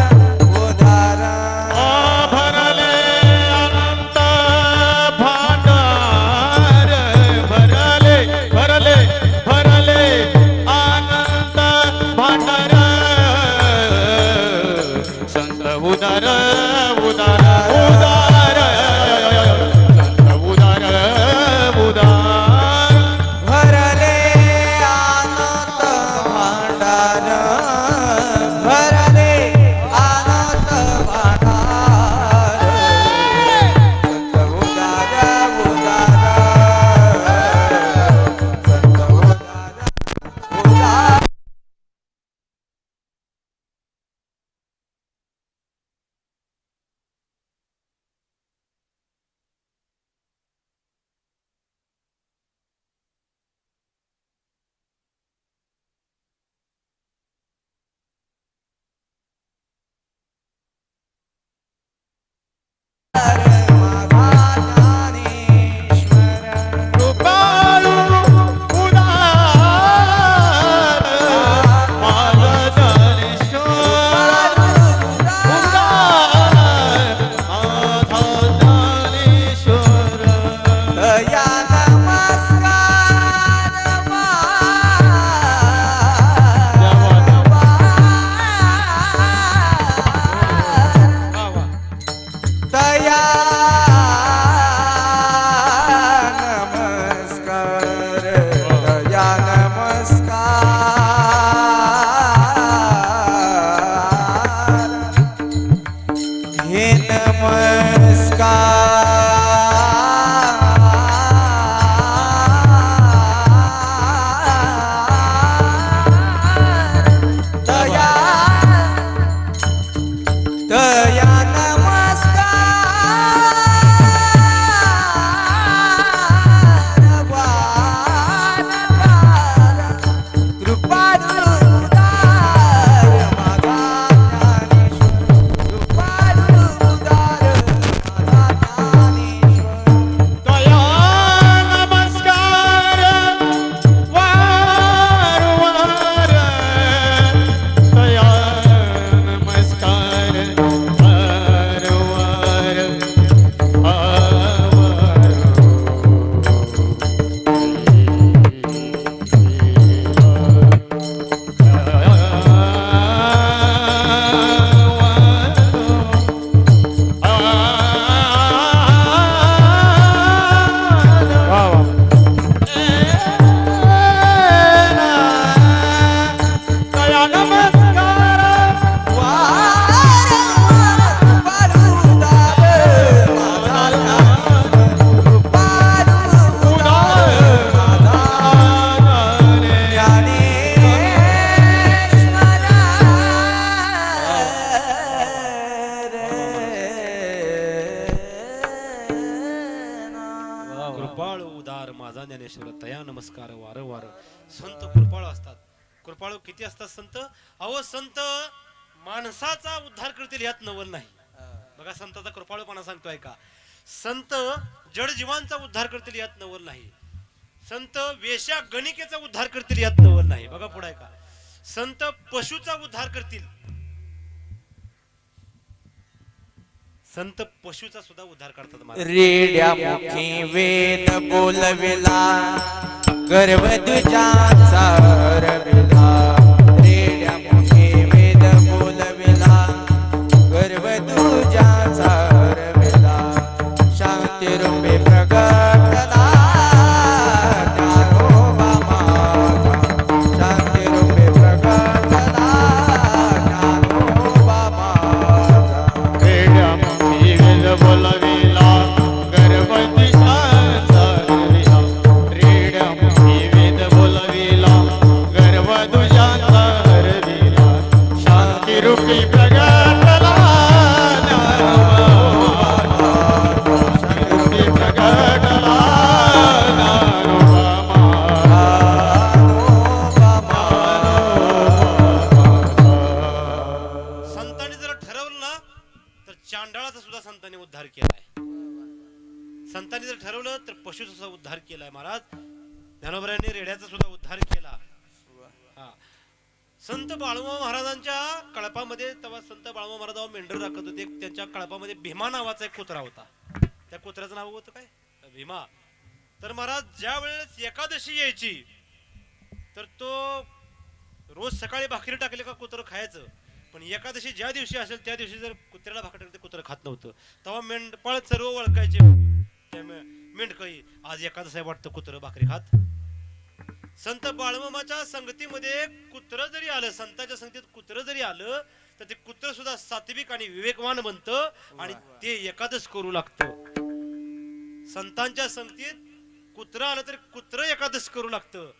नमस्कार माझा ज्ञानेश्वर तया नमस्कार वारंवार. संत कृपाळू असतात. कृपाळू किती असतात संत? अहो संत माणसाचा उद्धार करतील यात नवल नाही. बघा संताचा कृपाळूपणा सांगतोय का. संत जड जीवांचा उद्धार करतील यात नवल नाही. संत वेश्या गणिकेचा उद्धार करतील यात नवल नाही. बघा पुढे का. संत पशुचा उद्धार करतील. संत पशुचा सुद्धा उद्धार करतात महाराज. रेड्या मुखी वेद बोलविला गर्भ तुझ्याचा रविला. रेड्या मुखी वेद बोलविला गर्भ तुझ्याचा रविला. शांती रूपे प्रगटला ज्ञानोबा माझा. शांती रूपे प्रगटला ज्ञानोबा माझा. रेड्या मुखी वेद बोलविला गर्भवती शांता रविला. रेड्या मुखी वेद बोलविला गर्भ तुझ्याचा रविला. शांती रूपी प्रगटला ज्ञानोबा माझा. शांती रूपी प्रगटला ज्ञानोबा माझा. संतांनी जर ठरवलं ना तर चांडाळाचा सुद्धा संतांनी उद्धार केलाय. संतांनी जर ठरवलं तर पशुचा सुद्धा उद्धार केलाय महाराज. ज्ञानोबरायांनी रेड्याचा सुद्धा उद्धार केला. हा संत बाळूमामा महाराजांच्या कळपामध्ये तेव्हा संत बाळूमामा महाराज जेव्हा मेंढर राखत होते त्यांच्या कळपामध्ये भीमा नावाचा एक कुत्रा होता. त्या कुत्र्याचं नाव होतं काय भीमा. तर महाराज ज्या वेळेस एकादशी यायची तर तो रोज सकाळी भाकरी टाकली का कुत्रं खायचं. पण एकादशी ज्या दिवशी असेल त्या दिवशी जर कुत्र्याला भाकरी टाकली कुत्रं खात नव्हतं. तेव्हा मेंढपाळ सर्व ओळखायचे मेंढकळी आज एकादशी आहे वाटतं कुत्रं भाकरी खात. संत बाळूमामाच्या संगतीमध्ये कुत्रं जरी आलं संतांच्या संगतीत कुत्रं जरी आलं तर ते कुत्रं सुद्धा सात्विक आणि विवेकवान बनतं आणि ते एकादश करू लागतं. संतांच्या संगतीत कुत्रं आलं तरी कुत्रं एकादश करू लागतं.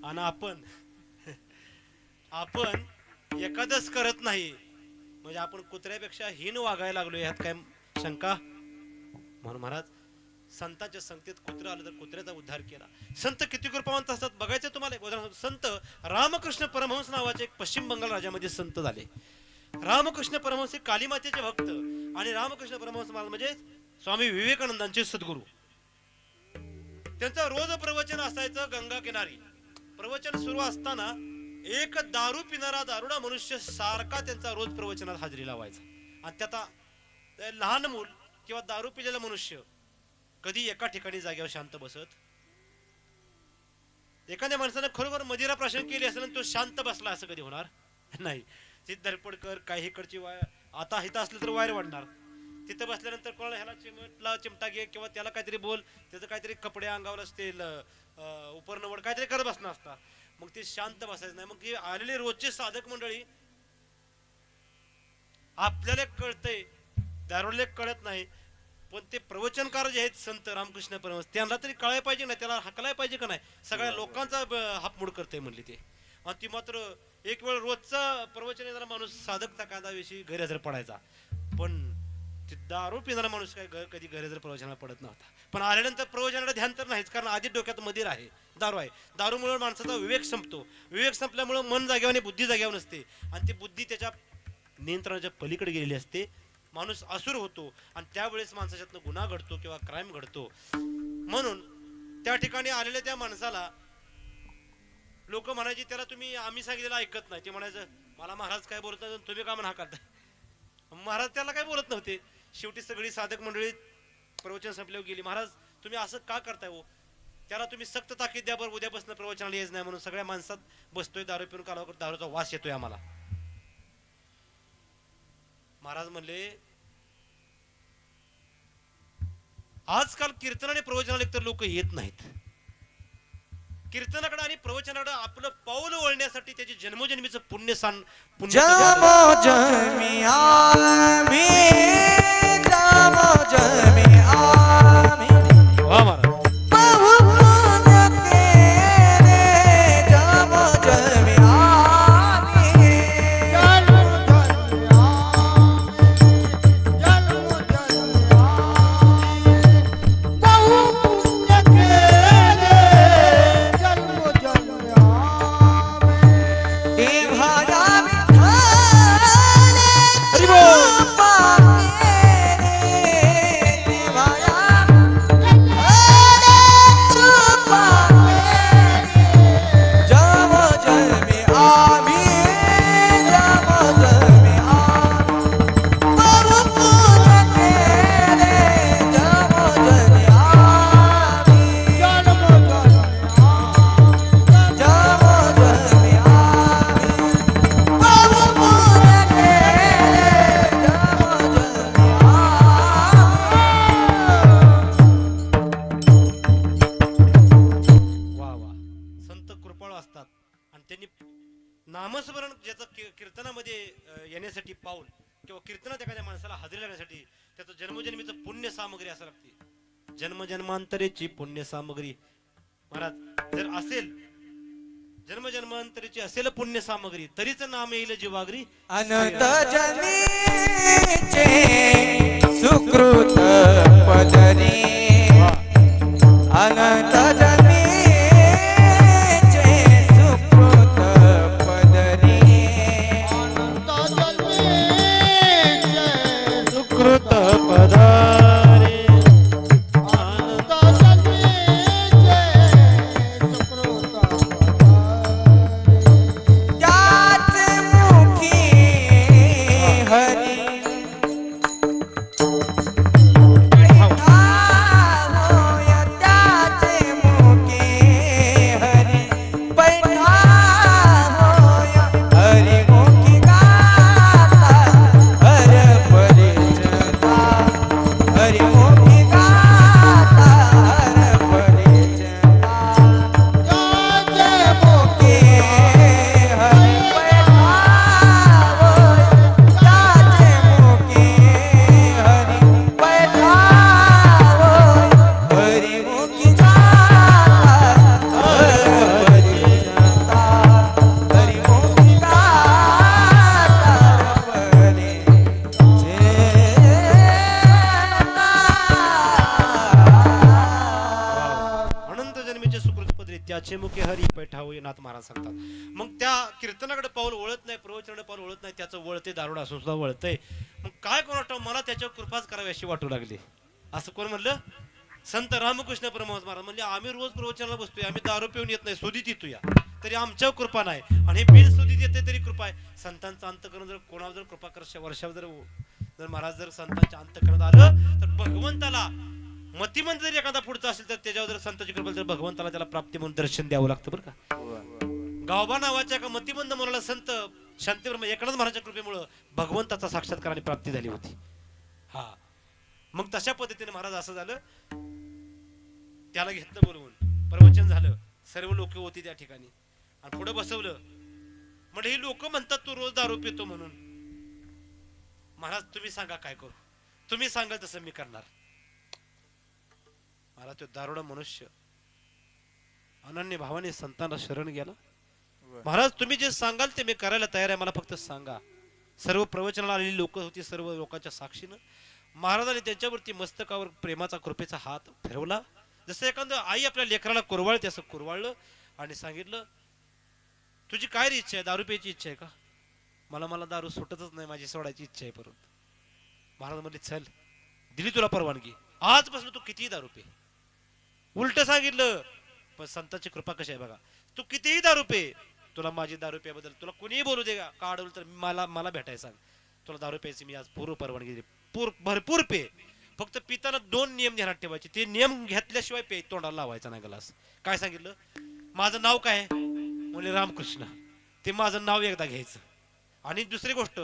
आणि आपण एकादश करत नाही म्हणजे आपण कुत्र्यापेक्षा हीन वागायला लागलो. यात काय शंका. म्हणून महाराज संतांच्या संगतीत कुत्रं आलं तर कुत्र्याचा उद्धार केला. संत किती कृपावंत असतात बघायचं तुम्हाला. एक उदाहरण संत रामकृष्ण परमहंस नावाचे एक पश्चिम बंगाल राज्यामध्ये संत झाले. रामकृष्ण परमहंस हे काली मातेचे भक्त आणि रामकृष्ण परमहंस म्हणजे स्वामी विवेकानंदांचे सद्गुरू. त्यांचं रोज प्रवचन असायचं गंगा किनारी. प्रवचन सुरू असताना एक दारू पिणारा दारुडा मनुष्य सारखा त्यांचा रोज प्रवचनात हजेरी लावायचा. आणि त्यात लहान मूल किंवा दारू पिलेला मनुष्य कधी एका ठिकाणी जागेवर शांत बसत. एखाद्या माणसाने खरोखर मदिरा प्राशन केली असेल आणि तो शांत बसला असं कधी होणार नाही. ती धडपडकर काही इकडची आता हिथं असलं तर वायर वाढणार. तिथं बसल्यानंतर कोणाला ह्याला चिमटा घे किंवा त्याला काहीतरी बोल त्याचं काहीतरी कपडे अंगावर असतील उपरनवड काहीतरी करत बसणं असतात. मग ते शांत बसायचं नाही. मग हे आलेले रोजचे साधक मंडळी आपल्याला कळतंय दारुले कळत नाही पण ते प्रवचनकार जे आहेत संत रामकृष्ण परमहंस त्यांना तरी कळायला पाहिजे ना. त्याला हाकलाय पाहिजे का नाही. सगळ्या लोकांचा हापमूड करते म्हणली ते. आणि ती मात्र एक वेळ रोजचा प्रवचन येणारा माणूस साधकता कांदाविषयी गैरहजर पडायचा. पण ते दारू पिणारा माणूस काय कधी गैरहजर प्रवचनाला पडत नव्हता. पण आल्यानंतर प्रवचनाला ध्यान तर नाहीच कारण आधी डोक्यात मदिर आहे दारू आहे. दारूमुळे माणसाचा विवेक संपतो. विवेक संपल्यामुळे मन जागेवर आणि बुद्धी जागेवर नसते आणि ती बुद्धी त्याच्या नियंत्रणाच्या पलीकडे गेलेली असते. माणूस असुर होतो आणि त्यावेळेस माणसाच्यातनं गुन्हा घडतो किंवा क्राईम घडतो. म्हणून त्या ठिकाणी आलेल्या त्या माणसाला लोक म्हणायचे त्याला तुम्ही आम्ही सांगितलेलं ऐकत नाही. ते म्हणायचं मला महाराज काय बोलत नाही तुम्ही का म्हणा करताय. महाराज त्याला काय बोलत नव्हते. शेवटी सगळी साधक मंडळी प्रवचन संपल्यावर गेली. महाराज तुम्ही असं का करताय हो. त्याला तुम्ही सक्त ताकीद द्या बरं उद्यापासून प्रवचनाला यायचं नाही म्हणून. सगळ्या माणसात बसतोय दारू पिऊन कालवा करतो दारूचा वास येतोय आम्हाला. महाराज म्हणले आजकाल कीर्तनाने प्रवचनाला तर लोक येत नाहीत. कीर्तनाकडे आणि प्रवचनाकडे आपलं पाऊल वळण्यासाठी त्याचे जन्मोजन्मीचं पुण्य जन्मोजन्मी आम्ही जन्मोजन्मी आम्ही वा महाराज कीर्तनामध्ये येण्यासाठी पाऊल किंवा कीर्तनात एखाद्या माणसाला हजेरी लागण्यासाठी त्याचं जन्मजन्मीचं पुण्य सामग्री असं लागते. जन्मजन्मांतरेची पुण्य सामग्री. महाराज जर असेल जन्मजन्मांतरीची असेल पुण्य सामग्री तरीच नाम येईल जीवागरी. अनंत जन्मीचे सुकृत पदरी अनंत जन्मीचे सुकृत पदरी सुकृत पदारे त्याच मुखी हरी होय त्याच मुखी हरी बैठा होय हरी मुखी गाता हर परिचता हरी मुखी गाता हर परिचता त्याच मुखी हरी बैठा होय त्याच मुखी हरी बैठा होय हरी मुखी गाता हर परिचता हरी मुखी अनंत जन्मीचे सुकृत पदरी त्याचे मुखे हरी पैठावय नाथ महाराज सांगतात. मग त्या कीर्तनाकडे पाऊल वळत नाही, प्रवचनाकडे पाऊल वळत नाही, त्याचं वळते दारुड असून सुद्धा वळतंय. मग काय कोण मला त्याच्यावर कृपाच करावी अशी वाटू लागली. असं कोण म्हणलं? संत रामकृष्ण परमहंस महाराज म्हणजे आम्ही रोज प्रवचनाला बसतोय, आम्ही दारू पिऊन येत नाही, सुदीत येतो या तरी आमच्यावर कृपा नाही आणि हे बिल सुदीत येते तरी कृपा आहे. संतांचा अंतकरण जर कोणावर जर कृपा कर वर्षावर जर महाराज जर संतांच्या अंतकरणात आलं तर भगवंताला मतिमंत जर एखादा पुढचा असेल तर त्याच्यावर जर संतांची कृपा तर भगवंताला त्याला प्राप्ती म्हणून दर्शन द्यावं लागतं बरं का. गावबा नावाच्या एका मतिमंद मुलाला संत शांतीब्रह्म एकनाथ महाराजच्या कृपेमुळं भगवंताचा साक्षात्कार आणि प्राप्ती झाली होती. हा मग तशा पद्धतीने महाराज असं झालं, त्याला घेतलं बोलवून, प्रवचन झालं, सर्व लोक होती त्या ठिकाणी आणि पुढे बसवलं. म्हणजे ही लोक म्हणतात तू रोज दारू पितो म्हणून. महाराज तुम्ही सांगा काय करू, तुम्ही सांगाल तसं मी करणार. महाराज तो दारुडा मनुष्य अनन्य भावाने संतांना शरण गेला. महाराज तुम्ही जे सांगाल ते मी करायला तयार आहे, मला फक्त सांगा. सर्व प्रवचनाला आलेली लोक होती, सर्व लोकांच्या साक्षीनं महाराजांनी त्यांच्यावरती मस्तकावर प्रेमाचा कृपेचा हात फिरवला. जसं एखादं आई आपल्या लेकराला कुरवाळते असं कुरवाळलं आणि सांगितलं तुझी काय रे इच्छा आहे, दारू प्यायची इच्छा आहे का? मला दारू सुटतच नाही, माझी सोडायची इच्छा आहे. परत महाराज म्हणले चल दिली तुला परवानगी, आजपासून तू कितीही दारू पे. उलट सांगितलं पण संतांची कृपा कशी आहे बघा, तू कितीही दारू पे, तुला माझी दारू प्याबद्दल तुला कुणीही बोलू दे का अडवलं तर मला भेटाय सांग, तुला दारू प्यायची मी आज पूर्व परवानगी दिली, भरपूर पे. फक्त पिताना 2 नियम ध्यानात ठेवायचे, ते नियम घेतल्याशिवाय पे तोंडाला लावायचा नाही ग्लास. काय सांगितलं? माझं नाव काय म्हणले रामकृष्ण, ते माझं नाव एकदा घ्यायचं. आणि दुसरी गोष्ट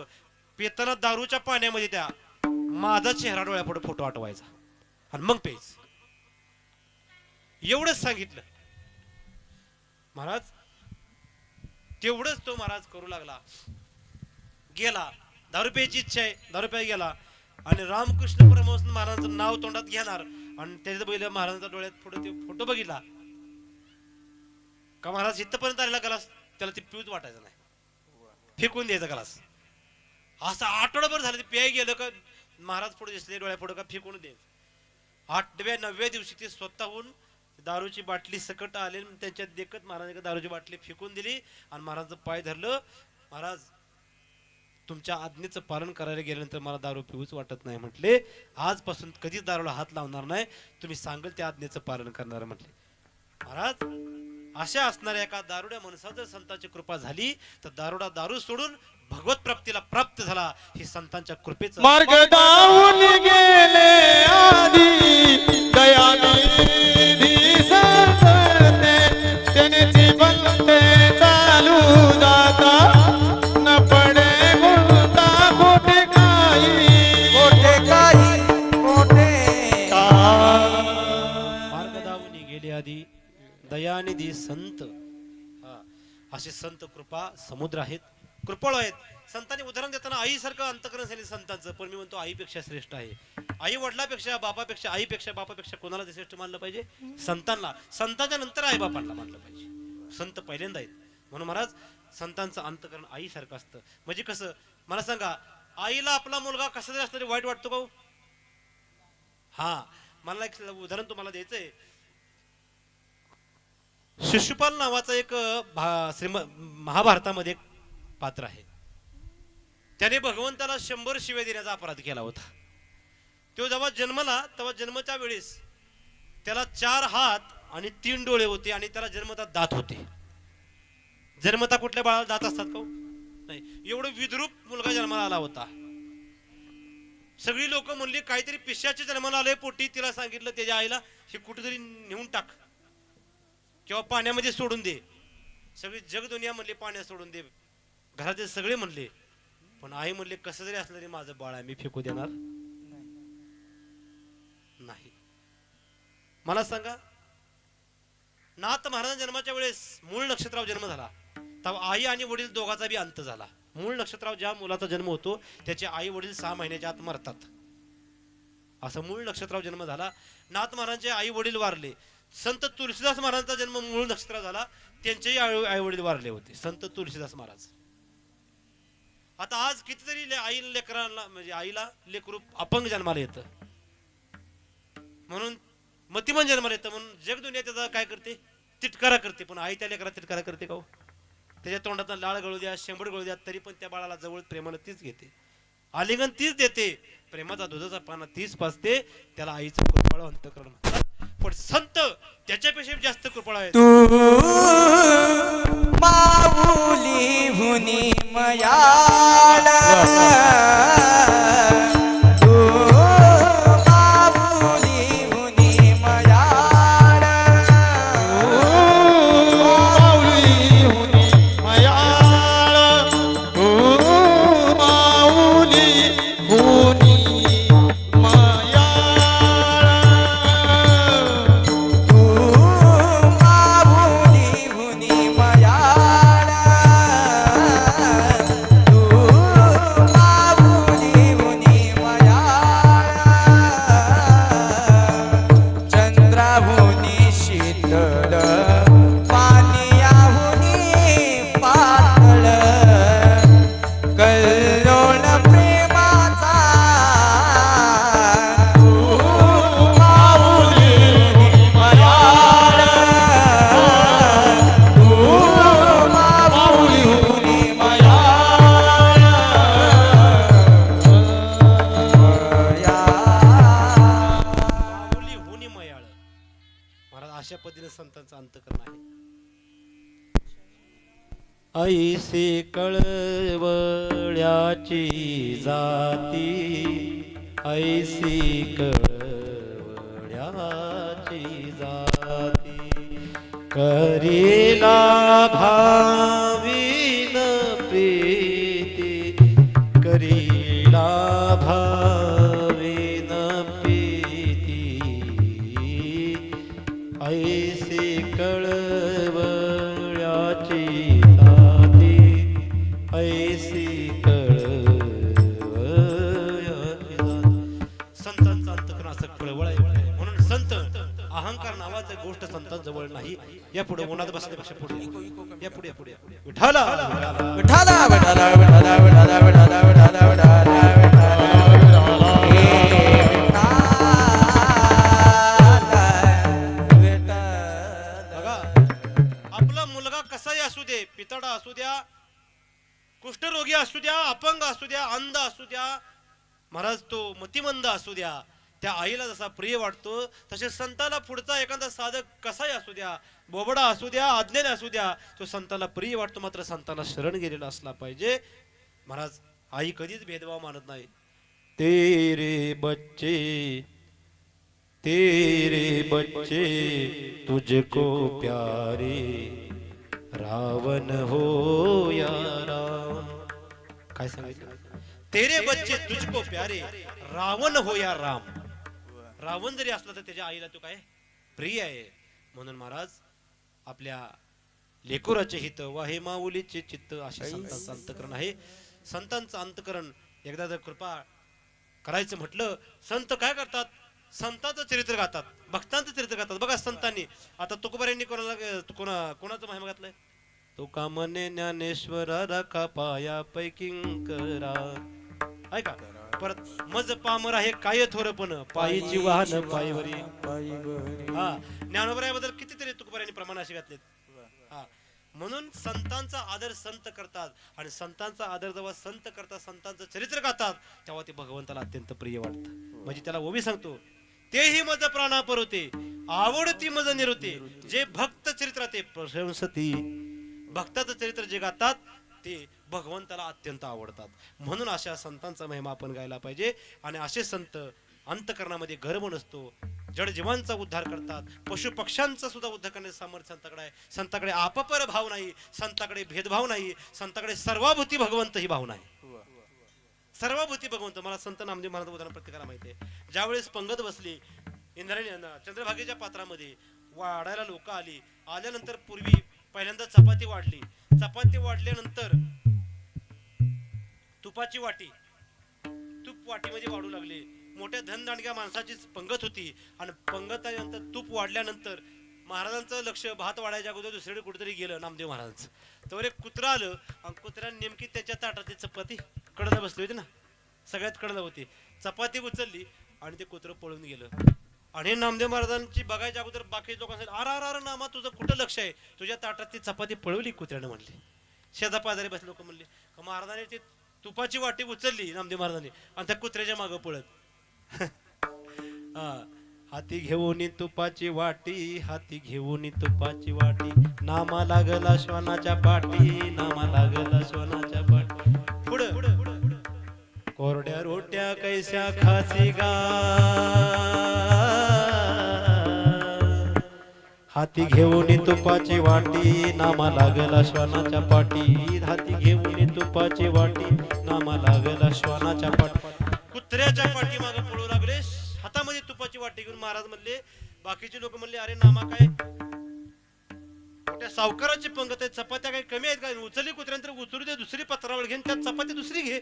पिताना दारूच्या पाण्यामध्ये त्या माझा चेहरा डोळ्यापुढे फोटो आठवायचा आणि मग प्यायचं. एवढंच सांगितलं महाराज. तेवढंच तो महाराज करू लागला. गेला, दारू प्यायची इच्छा आहे, दारू प्याय गेला आणि रामकृष्ण परमहंस महाराजांचं नाव तोंडात घेणार आणि त्याच्यात बघितलं महाराजांच्या डोळ्यात पुढे ते फोटो बघितला का महाराज इथपर्यंत आलेला ग्लास त्याला ते पिऊच वाटायचं नाही, फेकून द्यायचा ग्लास. असं आठवडाभर झालं ते प्याय गेलं का महाराज पुढे दिसले डोळ्या पुढे का फेकून द्यायचं. 8व्या 9व्या दिवशी ते स्वतःहून दारूची बाटली सकट आले, त्यांच्यात देखत महाराजांनी दारूची बाटली फेकून दिली आणि महाराजांचं पाय धरलं. महाराज तुमच्या आज्ञेचं पालन करायला गेल्यानंतर मला दारू पिऊच वाटत नाही म्हटले. आजपासून कधीच दारूला हात लावणार नाही, तुम्ही सांगाल त्या आज्ञेचं पालन करणार म्हटले. महाराज अशा असणाऱ्या एका दारुड्या माणसावर जर संतांची कृपा झाली तर दारुडा दारू सोडून भगवत प्राप्तीला प्राप्त झाला. ही संतांच्या कृपेचं मार्ग दावून गेले आधी दयानिधी संतते, त्यांची बनते चालू जाता न पडे गुंता कुठे काही मार्ग दावून गेले आधी दयानिधी संत. असे संत कृपा समुद्र आहेत. कृपळ आहेत. संतांनी उदाहरण देताना आईसारखं अंतकरण झाले संतांचं, पण मी म्हणतो आईपेक्षा श्रेष्ठ आहे. आई वडिलापेक्षा बापापेक्षा आईपेक्षा बापापेक्षा कोणाला ते श्रेष्ठ मानलं पाहिजे? संतांना. संतांच्या नंतर आई बापांना मानलं पाहिजे. संत पहिल्यांदा आहेत. म्हणून महाराज संतांचं अंतकरण आईसारखं असतं. म्हणजे कसं मला सांगा, आईला आपला मुलगा कसा जरी असला तरी वाईट वाटतो का हो? हा, मला एक उदाहरण तुम्हाला द्यायचंय. शिशुपाल नावाचं एक महाभारतामध्ये एक पात्र आहे. त्याने भगवंताला 100 शिव्या देण्याचा अपराध केला होता. तो जेव्हा जन्मला तेव्हा जन्माच्या वेळेस त्याला 4 हात आणि 3 डोळे होते आणि त्याला जन्मता दात होते. जन्मता कुठल्या बाळाला दात असतात का? नाही. एवढं विद्रूप मुलगा जन्माला आला होता. सगळी लोक म्हणली काहीतरी पिशाचे जन्माला आले पोटी. तिला सांगितलं त्याच्या आईला हे कुठेतरी नेऊन टाक किंवा पाण्यामध्ये सोडून दे. सगळी जग दुनिया म्हणली पाण्यात सोडून दे. घरातील सगळे म्हणले, पण आई म्हणले कसं जरी असलं तरी माझं बाळ आहे, मी फेकू देणार नाही. मला सांगा, नाथ महाराज जन्माच्या वेळेस मूळ नक्षत्राव जन्म झाला तेव्हा आई आणि वडील दोघाचा बी अंत झाला. मूळ नक्षत्राव ज्या मुलाचा जन्म होतो त्याचे आई वडील 6 महिन्याच्या आत मरतात. असं मूळ नक्षत्राव जन्म झाला. नाथ महाराजांचे आई वडील वारले. संत तुलसीदास महाराजांचा जन्म मूळ नक्षत्रात झाला. त्यांचेही आई वडील वारले होते, संत तुलसीदास महाराज. आता आज कितीतरी आई लेकरांना म्हणजे आईला लेकरू अपंग जन्माला येतं, म्हणून मतिमन जन्माला येतं, म्हणून जग दुनिया त्याचा काय करते? तिटकारा करते. पण आई त्या लेकराला तिटकारा करते का हो? त्याच्या तोंडात लाळ गळू द्या, शेंबड गळू द्या, तरी पण त्या बाळाला जवळ प्रेमानं तीच घेते, आलिंगन तीच देते, प्रेमाचा दुधाचा पाना तीच पाजते. त्याला आईचं कृपाळू अंतःकरण म्हणतात. पण संत त्याच्यापेक्षा जास्त कृपाळू आहेत. तू माऊली हुनी मयाळ, तू माऊली हुनी मयाळ, माऊली हुनी मयाळ, माऊली हुनी मयाळ, तू माऊली हुनी मयाळ, तू माऊली हुनी मयाळ, चंद्राहुनी शीतळ, पानियाहुनी पातळ, कल्लोळ प्रेमाचा, तू माऊली हुनी मयाळ, तू माऊली हुनी मयाळ, माऊली हुनी मयाळ. महाराज अशा पद्धतीने संतांचं अंतःकरण आहे. ऐसे कळवळ्याची जाती, ऐसी कळवळ्याची जाती, करीला भावीन प्रीती, करीला भावीन प्रीती, ऐसे कळवळ्याची जाती, ऐसी कळवळ्याची जाती. संतांचं अंतःकरण असं कळवळ आहे. म्हणून संत अहंकार नावाचं गोष्ट संतांजवळ नाही. या पुढे उन्हात बसण्यापेक्षा पुढे या पुढे पुढे विठाला विठाला विठाला विठाला विठाला विठाला विठाला विठाला बघा, आपला मुलगा कसाही असू दे, पितळा असू द्या, कुष्ठरोगी असू द्या, अपंग असू द्या, अंध असू द्या, महाराज तो मतिमंद असू द्या, त्या आईला जसा प्रिय वाटतो तसे संताला पुढचा एखादा साधक कसाही असू द्या, बोबडा असू द्या, अज्ञानी असू द्या, तो संताला प्रिय वाटतो. मात्र संताला शरण गेलेला असला पाहिजे. महाराज आई कधीच भेदभाव मानत नाही. तेरे बच्चे तुझको प्यारे, रावण हो या राम. काय सांगितलं? तेरे बच्चे तुझको प्यारे, रावण हो या राम. रावण जरी असला तर त्याच्या आईला तो काय प्रिय आहे. म्हणून महाराज आपल्या लेकुराचे हित वाहे माऊलीचे चित्त असे संतांचं अंतकरण आहे. संतांचं अंतकरण एकदा जर कृपा करायचं म्हटलं, संत काय करतात? संतांचं चरित्र गातात, भक्तांचं चरित्र गातात. बघा संतांनी आता तुकोबाऱ्यांनी कोणाचं महिमा घातलंय? तुका म्हणे ज्ञानेश्वरा राखा पाया पैकिंकरा, ऐका. परत मज पामर आहे काय थोरपण पायीची वाहन पायवरी. हा, ज्ञानोबरायाबद्दल कितीतरी तुकोबाऱ्यांनी प्रमाण असे घातलेत. हा, म्हणून संतांचा आदर संत करतात, आणि संतांचा आदर जेव्हा संत करतात, संतांचं चरित्र गातात, तेव्हा ते भगवंताला अत्यंत प्रिय वाटतं. म्हणजे त्याला ओवी सांगतो, तेही मज प्राणा परवते आवडती मज निरुते, जे भक्त चरित्र ते प्रशंसती. भक्ताचं चरित्र जे गातात ते भगवंताला अत्यंत आवडतात. म्हणून अशा संतांचा महिमा आपण गायला पाहिजे. आणि असे संत अंतकरणामध्ये गर्व नसतो, जडजीवांचा उद्धार करतात, पशु पक्ष्यांचा सुद्धा उद्धार करण्याचं सामर्थ्य संताकडे आहे. संताकडे आपपर भाव नाही, संताकडे भेदभाव नाही, संताकडे सर्वाभूती भगवंत ही भावना आहे. सर्वाभूती भगवंत. मला संत नामदेव महाराज उदाहरण प्रत्येकाला माहिती आहे. ज्यावेळेस पंगत बसली इंद्रायणी चंद्रभागेच्या पात्रामध्ये, वाढायला लोक आल्यानंतर पूर्वी पहिल्यांदा चपाती वाढली. चपाती वाढल्यानंतर तुपाची वाटी, तूप वाटीमध्ये वाढू लागले. मोठ्या धनदांडग्या माणसाची पंगत होती, आणि पंगतानंतर तूप वाढल्यानंतर महाराजांचं लक्ष भात वाढायच्या अगोदर दुसरीकडे कुठेतरी गेलं नामदेव महाराजांचं. तर एक कुत्रा आलं, आणि कुत्र्याने नेमकी त्याच्या ताटातली चपाती कडला बसली होती ना, सगळ्यात कडला होती, चपाती उचलली आणि ते कुत्रं पळून गेलं. आणि नामदेव महाराजांची बघायच्या अगोदर बाकी लोकांनी अरे नामा तुझं कुठं लक्ष आहे, तुझ्या ताटातली चपाती पळवली कुत्र्यानं म्हणली. शेजा पाजारी बसले लोक म्हणले, महाराजांनी ती तुपाची वाटी उचलली नामदेव महाराजांनी, आणि त्या कुत्र्याच्या मागं पळत. हाती घेऊन तुपाची वाटी, हाती घेऊन तुपाची वाटी, नामा लागला श्वानाच्या पाठी, नामा लागला श्वानाच्या पाठी. पुढं कोरड्या रोट्या कैस्या खासी गा, हाती घेऊन तुपाची वाटी, नामा लागला श्वानाच्या पाठी, हाती घेऊन तुपाची वाटी, नामा लागला श्वानाच्या पाठी. कुत्र्याच्या पाठी मागे पळू लागले, हातामध्ये तुपाची वाटी घेऊन. महाराज म्हणले, बाकीचे लोक म्हणले, अरे नामा काय मोठ्या सावकाराची पंगत आहे, चपात्या काही कमी आहेत का? उचलली कुत्र्यानंतर उचलू दे, दुसरी पत्रावर घेऊन त्यात चपाती दुसरी घे.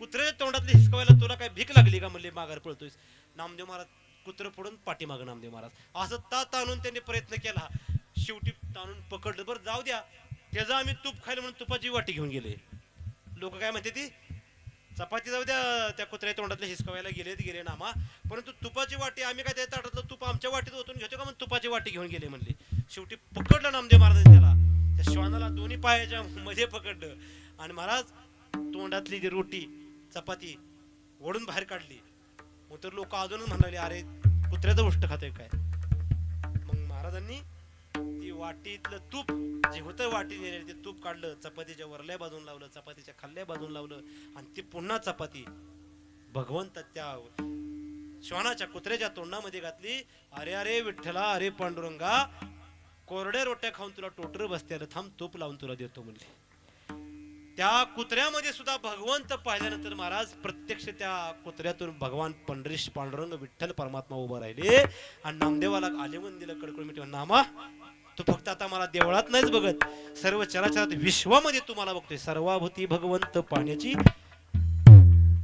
कुत्र्याच्या तोंडातली हिसकावायला तुला काय भीक लागली का म्हणले, माघार पळतोयस. नामदेव महाराज कुत्र फोडून पाठीमागं नामदेव महाराज. असं ताणून त्यांनी प्रयत्न केला, शेवटी ताणून पकडलं. बरं जाऊ द्या, त्याचं आम्ही तूप खायला म्हणून तुपाची वाटी घेऊन गेले. लोक काय म्हणते, ती चपाती जाऊ द्या, त्या कुत्र्या तोंडातले हिसकावायला गेले नामा, परंतु तुपाची वाटी आम्ही काय त्या ताटातलं तूप आमच्या वाटीत ओतून घेतो का म्हणून तुपाची वाटी घेऊन गेले म्हणले. शेवटी पकडलं नामदेव महाराजांनी त्याला, त्या श्वानाला दोन्ही पायाच्या मध्ये पकडलं, आणि महाराज तोंडातली जी रोटी चपाती ओढून बाहेर काढली. मग तर लोक अजूनच म्हणाले, अरे कुत्र्याचं उष्ट खातोय काय. मग महाराजांनी ती वाटीतलं तूप जे होतं वाटी नेलेलं ते तूप काढलं, चपातीच्या वरल्या बाजून लावलं, चपातीच्या खाल्ल्या बाजून लावलं, आणि ती पुन्हा चपाती भगवंत त्या श्वानाच्या कुत्र्याच्या तोंडामध्ये घातली. अरे अरे विठ्ठला, अरे पांडुरंगा, कोरड्या रोट्या खाऊन तुला टोटर बसते, थांब तूप लावून तुला देतो म्हणले. त्या कुत्र्यामध्ये सुद्धा भगवंत पाहिल्यानंतर महाराज प्रत्यक्ष त्या कुत्र्यातून भगवान पंढरीश पांडुरंग विठ्ठल परमात्मा उभा राहिले, आणि नामदेवाला आलेवन दिलं कडकड मिठी. नामा तू फक्त आता मला देवळात नाहीच बघत, सर्व चराचरात विश्वामध्ये तू मला बघतोय. सर्वाभूती भगवंत पाहण्याची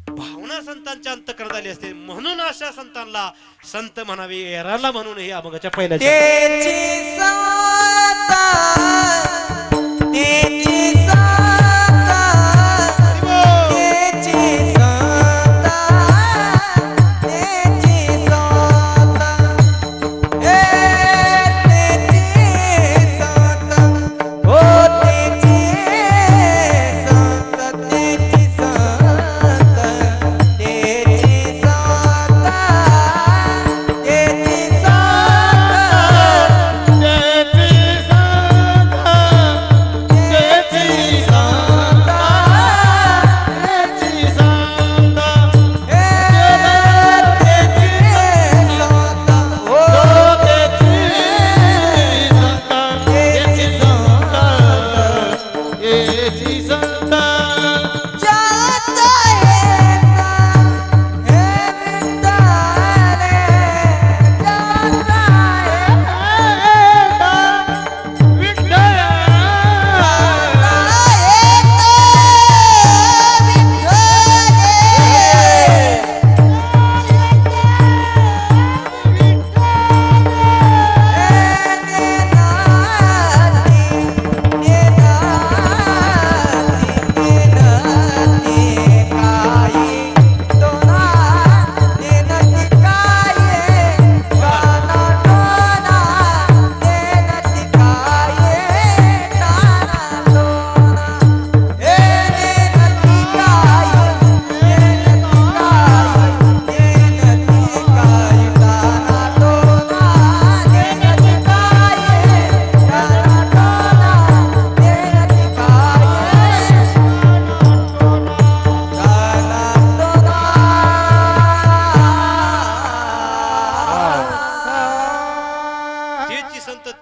भावना संतांच्या अंतकरणात आली असते. म्हणून अशा संतांना संत म्हणावे, एराला म्हणून हे अभंगाच्या पहिल्या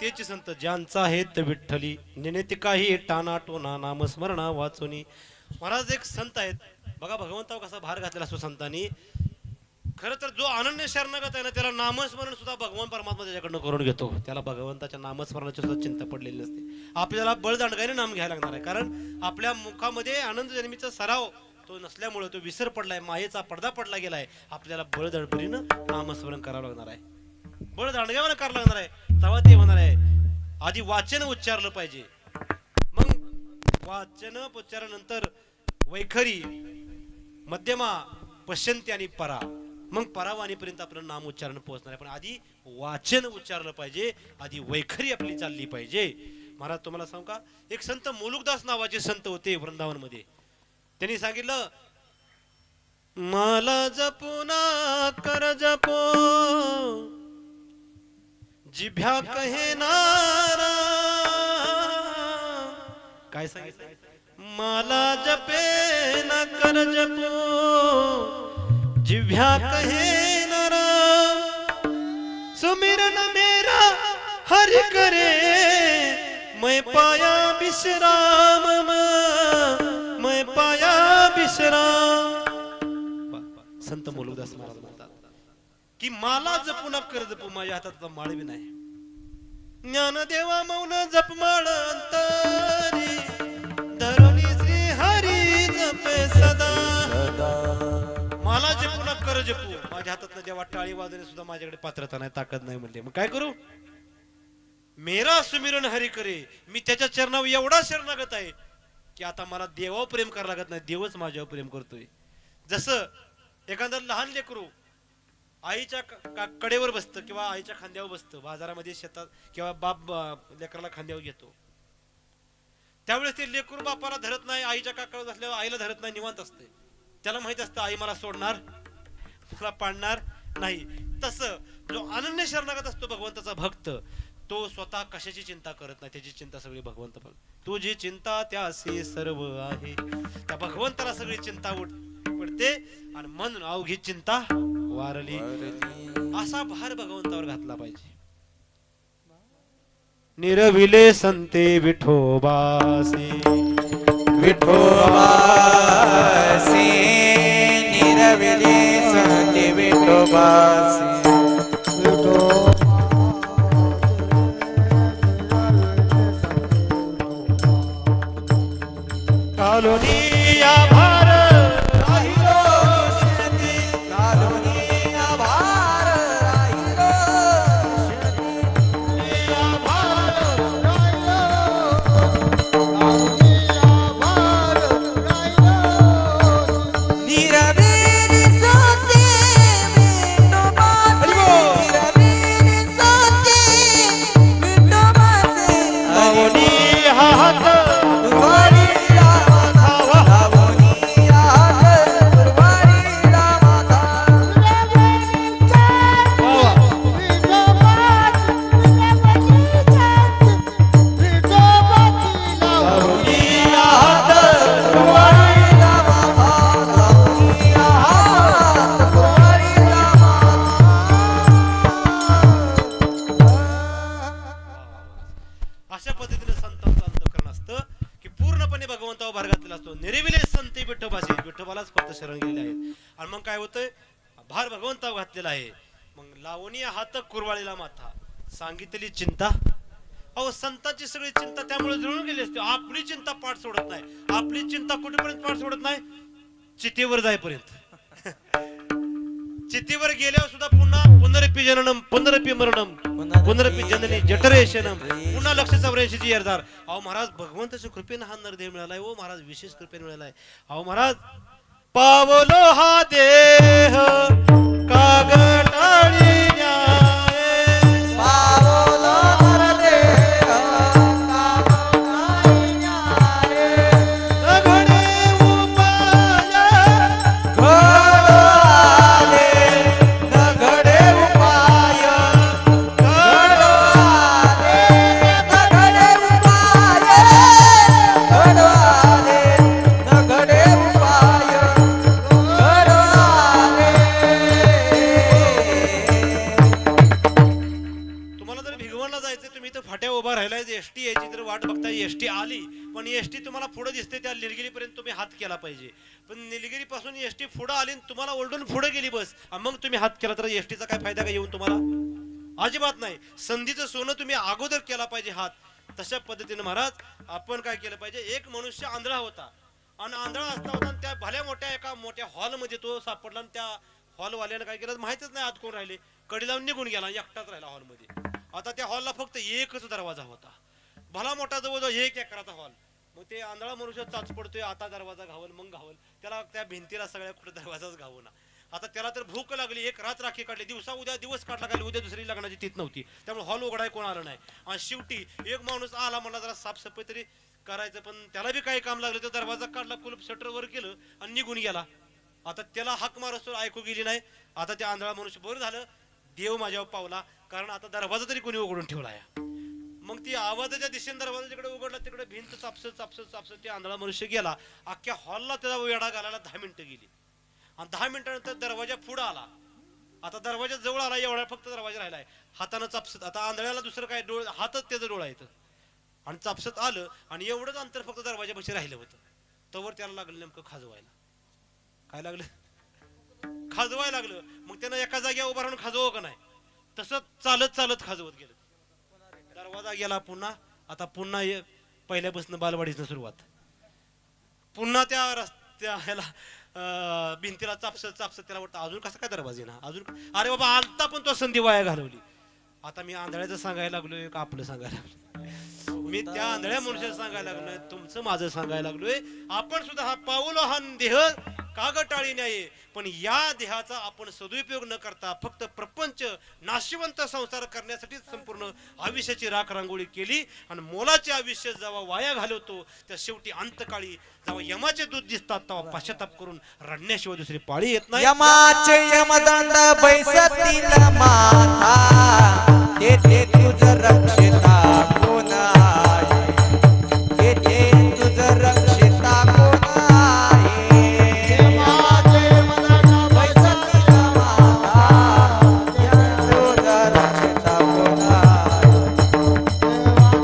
तेच संत ज्यांचा हेत विठ्ठली निनेती काही टाना टोना नामस्मरणा वाचुनी. महाराज एक संत आहेत बघा, भगवंतावर कसा भार घातलेला असतो संतांनी. खरं तर जो अनन्य शरणागत आहे ना त्याला नामस्मरण सुद्धा भगवान परमात्मा त्याच्याकडनं करून घेतो. त्याला भगवंताच्या नामस्मरणाची सुद्धा चिंता पडलेली नसते. आपल्याला बळदांडगाने नाम घ्यायला लागणार आहे, कारण आपल्या मुखामध्ये आनंद जन्मीचा सराव तो नसल्यामुळे तो विसर पडलाय, मायेचा पडदा पडला गेलाय. आपल्याला बळदडबरीनं नामस्मरण करावं लागणार आहे, बळदांडगाने करावं लागणार आहे. तेव्हा ते होणार आहे. आधी वाचन उच्चारलं पाहिजे, मग वाचन उच्चारानंतर वैखरी, मध्यमा, पश्चंती आणि परा, मग परावाणीपर्यंत आपलं नाम उच्चारण पोहोचणार आहे. पण आधी वाचन उच्चारलं पाहिजे, आधी वैखरी आपली चालली पाहिजे. महाराज तुम्हाला सांगू का, एक संत मुलुकदास नावाचे संत होते वृंदावन मध्ये. त्यांनी सांगितलं, मला जपुना कर जपो जिभ्या कहे नारा. काय सांगितलं, मला जपे न कर जपो जिभ्या कहे नारा. सुमिरन मेरा हरि करे मैं पाया विश्राम, मैं पाया विश्राम. संत मुलुकदास महाराज म्हणतात की मला जपू न कर जपू, माझ्या हातात माळ बी नाही. ज्ञानदेवा मौन जप माळ अंतरी धरुणी श्री हरी जपे सदा. मला जपू न कर जपू, माझ्या हातात देवा टाळी वाजवणे सुद्धा माझ्याकडे पात्रता नाही, ताकद नाही म्हणले. मग काय करू, मेरा सुमिरन हरी करे. मी त्याच्या चरणावर एवढा शरणागत आहे की आता मला देवावर प्रेम करावं लागत नाही, देवच माझ्यावर प्रेम करतोय. जसं एखादं लहान लेकरू आईच्या कडेवर बसतं किंवा आईच्या खांद्यावर बसतं बाजारामध्ये, शेतात किंवा बाप लेकराला खांद्यावर घेतो, त्यावेळेस ते लेकरू बापाला धरत नाही, आईच्या काकावर बसल्यावर आईला धरत नाही, निवांत असते. त्याला माहित असतं आई मला सोडणार, मला पाडणार नाही. तसं जो अनन्य शरणागत असतो भगवंताचा भक्त, तो स्वतः कशाची चिंता करत नाही, त्याची चिंता सगळी भगवंत. तुझी चिंता त्यासी सर्व आहे, त्या भगवंताला सगळी चिंता पडते आणि म्हणून अवघी चिंता वारली. असा भार भगवंतावर घातला पाहिजे. निरविले संते विठोबासी, विठोबासी निरविले संते विठोबासी. कालोनिया भार राहिलो शती, कालोनिया भार राहिलो शती. निरविले संते विठोबासी, निरविले संते विठोबासी. लावणी हात अशा पद्धतीने संतांचं अंतःकरण असतं की पूर्णपणे भगवंतावर भार घातलेला असतो. निरविले संत विठोबासी, विठोबालाच फक्त शरण गेलेले आहेत. आणि मग काय होतंय, भार भगवंतावर घातलेला आहे. मग लावणी हात कुरवाळीला माथा, सांगितलेली चिंता. अहो संतांची सगळी चिंता त्यामुळे जुळून गेली असते. आपली चिंता पाठ सोडत नाही, आपली चिंता कुठेपर्यंत पाठ सोडत नाही, चितेवर जाईपर्यंत. चितेवर गेल्यावर सुद्धा पुन्हा पुनरपी जननम पुनरपी मरणम पुनरपी जननी जठरेशनम, पुन्हा 184 येरदार. अहो महाराज भगवंताच्या कृपेने हा नरदेह मिळालाय. ओ महाराज विशेष कृपेने मिळालाय. अहो महाराज पावलो हा देह कागटाळी न्याय, पावलो हरदेह कागटाळी न्याय. घडे उपाय घडवाले न घडे उपाय, घडवाले न घडे उपाय, घडवाले न घडे उपाय, घडवाले. उभा राहिलाय एसटी यायची तर वाट बघताय एसटी आली पण एसटी तुम्हाला पुढे दिसते त्या निलगिरीपर्यंत तुम्ही हात केला पाहिजे पण निलगिरी पासून एसटी पुढे आली आणि तुम्हाला ओरडून पुढे गेली बस मग तुम्ही हात केला तर एसटीचा काय फायदा का येऊन तुम्हाला अजिबात नाही संधीचं सोनं तुम्ही अगोदर केला पाहिजे हात तशा पद्धतीने महाराज आपण काय केलं पाहिजे एक मनुष्य आंधळा होता आणि आंधळा असता होता आणि त्या भल्या मोठ्या एका मोठ्या हॉलमध्ये तो सापडला आणि त्या हॉलवाल्यानं काय केलं माहितच नाही आत कोण राहिले कडी लावून निघून गेला एकटाच राहिला हॉलमध्ये आता त्या हॉलला फक्त एकच दरवाजा होता भला मोठा जवळजवळ 1 एकराचा हॉल मग ते आंधळा मनुष्य चाच पडतोय आता दरवाजा घावल मग घावल त्याला त्या भिंतीला सगळ्या कुठे दरवाजाच घावना आता त्याला तर भूक लागली एक रात राखी काढली उद्या दिवस काढला काय उद्या दुसरी लग्नाची तीत नव्हती त्यामुळे हॉल उघडाय कोण आलं नाही आणि शेवटी एक माणूस आला म्हणला जरा साफसफाई तरी करायचं पण त्याला बी काही काम लागलं तर दरवाजा काढला कुलूप शटर वर केलं आणि निघून गेला आता त्याला हाक मारतो ऐकू गेली नाही आता त्या आंधळा मनुष्य बरं झालं देव माझ्यावर पावला कारण आता दरवाजा तरी कोणी उघडून ठेवलाय मग ती आवाजाच्या दिशेने दरवाजा जिकडे उघडला तिकडे भिंत चापसत ते आंधळा मनुष्य गेला अख्ख्या हॉलला त्याचा वेढा घालायला 10 मिनिटं गेली आणि 10 मिनिटानंतर दरवाजा पुढे आला आता दरवाजा जवळ आला एवढा फक्त दरवाजा राहिलाय हातानं चापसत आता आंधळ्याला दुसरं काय डोळ हातच त्याचं डोळा येतं आणि चापसत आलं आणि एवढंच अंतर फक्त दरवाजापाशी राहिलं होतं तवर त्याला लागलं नेमकं खाजवायला काय लागलं खाजवायला लागलं मग त्यानं एका जागेवर उभा राहून खाजवं का नाही तसंच चालत खाजवत गेलं दरवाजा गेला पुन्हा आता पुन्हा पहिल्यापासून बालवाडीचं सुरुवात पुन्हा त्या रस्त्या ह्याला भिंतीला चापसत त्याला वाटतं अजून कसा काय दरवाजा ना अजून अरे बाबा आता पण तो संधी वाया घालवली आता मी आंधळ्याचं सांगायला लागलोय का आपलं सांगायला लागलोय मी त्या आंधळ्या मनुष्याचं सांगायला लागलोय तुमचं माझं सांगायला लागलोय आपण सुद्धा हा पाऊल हा देह कागटाळी न्याये पण या देहाचा आपण सदुपयोग न करता फक्त प्रपंच नाशिवंत संसार करण्यासाठी संपूर्ण आयुष्याची राख रांगोळी केली आणि मोलाचे आयुष्य जेव्हा वाया घालवतो त्या शेवटी अंतकाळी जेव्हा यमाचे दूध दिसतात तेव्हा पश्चाताप करून रडण्याशिवाय दुसरी पाळी येत नाही यमाचे यमदंड बैसतील माथा येथे तुझ रक्षिता कोण आहे येथे तुझ रक्षिता कोण आहे यमाचे यमदंड बैसतील माथा येथे तुझ रक्षिता कोण आहे देवा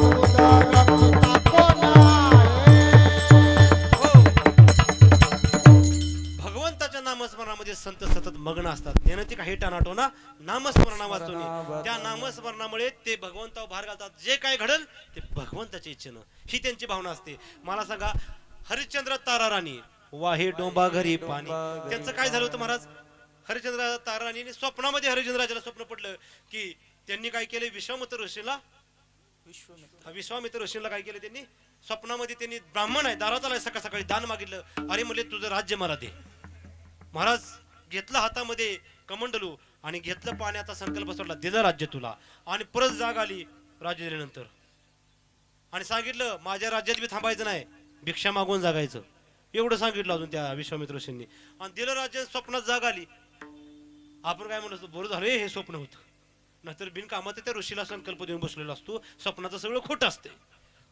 तुझा रक्षिता कोण भगवंताच्या नामस्मरणामध्ये संत सतत मग्न असतात त्यानं ते काही टानाटो ना नामस्मरणा वाचवणे त्या नामस्मरणामुळे ते भगवंतावर भार घालतात जे काय घडल ते भगवंताच्या इच्छेनं ही त्यांची भावना असते मला सांगा हरिश्चंद्र तारा राणी वाहे डोंबा घरी पाणी त्यांचं काय झालं होतं महाराज हरिश्चंद्र तारा राणी स्वप्नामध्ये हरिश्चंद्राला स्वप्न पडलं की त्यांनी काय केलं विश्वामित्र ऋषीला काय केलं त्यांनी स्वप्नामध्ये त्यांनी ब्राह्मण आहे दारात आलाय सकाळ सकाळी दान मागितलं अरे म्हणले तुझं राज्य मला दे महाराज घेतलं हातामध्ये कमंडलू आणि घेतलं पाण्याचा संकल्प सोडला दिलं राज्य तुला आणि परत जाग आली राज्य दिल्यानंतर आणि सांगितलं माझ्या राज्यात बी थांबायचं नाही भिक्षा मागून जागायचं एवढं सांगितलं अजून त्या विश्वामित्र ऋषींनी आणि दिलं राज्य स्वप्नात जाग आली आपण काय म्हणतो बरं झालं हे स्वप्न होतं नाहीतर बिनकामात त्या ऋषीला संकल्प देऊन बसलेला असतो स्वप्नाचं सगळं खोटं असते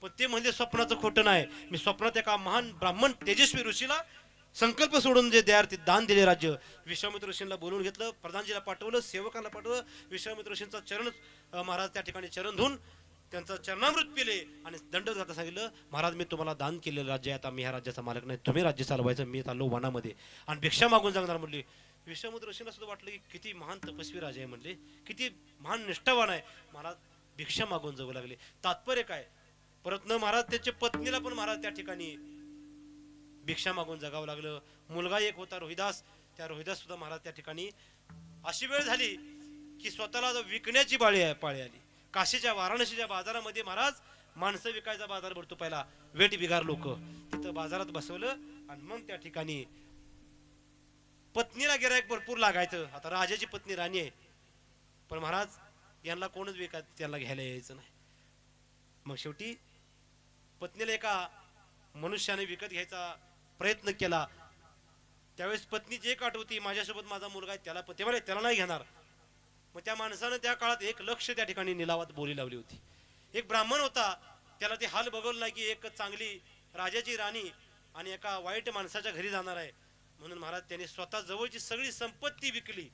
पण ते म्हणजे स्वप्नाचं खोटं नाही मी स्वप्नात एका महान ब्राह्मण तेजस्वी ऋषीला संकल्प सोडून जे दान दिले राज्य विश्वामित्र ऋषींना बोलून घेतलं प्रधानजीला पाठवलं सेवकांना पाठवलं विश्वामित्र ऋषींचा चरण महाराज त्या ठिकाणी चरण धुवून त्यांचं चरणामृत पिले आणि दंड घालता सांगितलं महाराज मी तुम्हाला दान केलेलं राज्य आहे आता मी ह्या राज्याचा मालक नाही तुम्ही राज्य चालवायचं मी चाललो वनामध्ये आणि भिक्षा मागून जाणार म्हणले विश्वामित्र ऋषींना सुद्धा वाटलं की किती महान तपस्वी राजा आहे म्हणले किती महान निष्ठावान आहे महाराज भिक्षा मागून जाऊ लागले तात्पर्य काय परत न महाराज त्याच्या पत्नीला पण महाराज त्या ठिकाणी भिक्षा मागून जगावं लागलं मुलगा एक होता रोहिदास त्या रोहिदास सुद्धा महाराज त्या ठिकाणी अशी वेळ झाली की स्वतःला विकण्याची पाळी आली काशीच्या वाराणसीच्या बाजारामध्ये महाराज माणसं विकायचा बाजार भरतो पहिला वेट बिगार लोक तिथं बाजारात बसवलं आणि मग त्या ठिकाणी पत्नीला गिरायक भरपूर लागायचं आता राजाची पत्नी राणी आहे पण महाराज यांना कोणच विकायचं त्यांना घ्यायला यायचं नाही मग शेवटी पत्नीला एका मनुष्याने विकत घ्यायचा प्रयत्न केला त्यावेळेस पत्नीची एक आठवती माझ्यासोबत माझा मुलगा आहे त्याला ते म्हणे त्याला नाही घेणार मग त्या माणसानं त्या काळात 1 लक्ष त्या ठिकाणी निलावात बोली लावली होती एक ब्राह्मण होता त्याला ते हाल बघवलं नाही की एक चांगली राजाची राणी आणि एका वाईट माणसाच्या घरी जाणार आहे म्हणून महाराज त्यांनी स्वतः जवळची सगळी संपत्ती विकली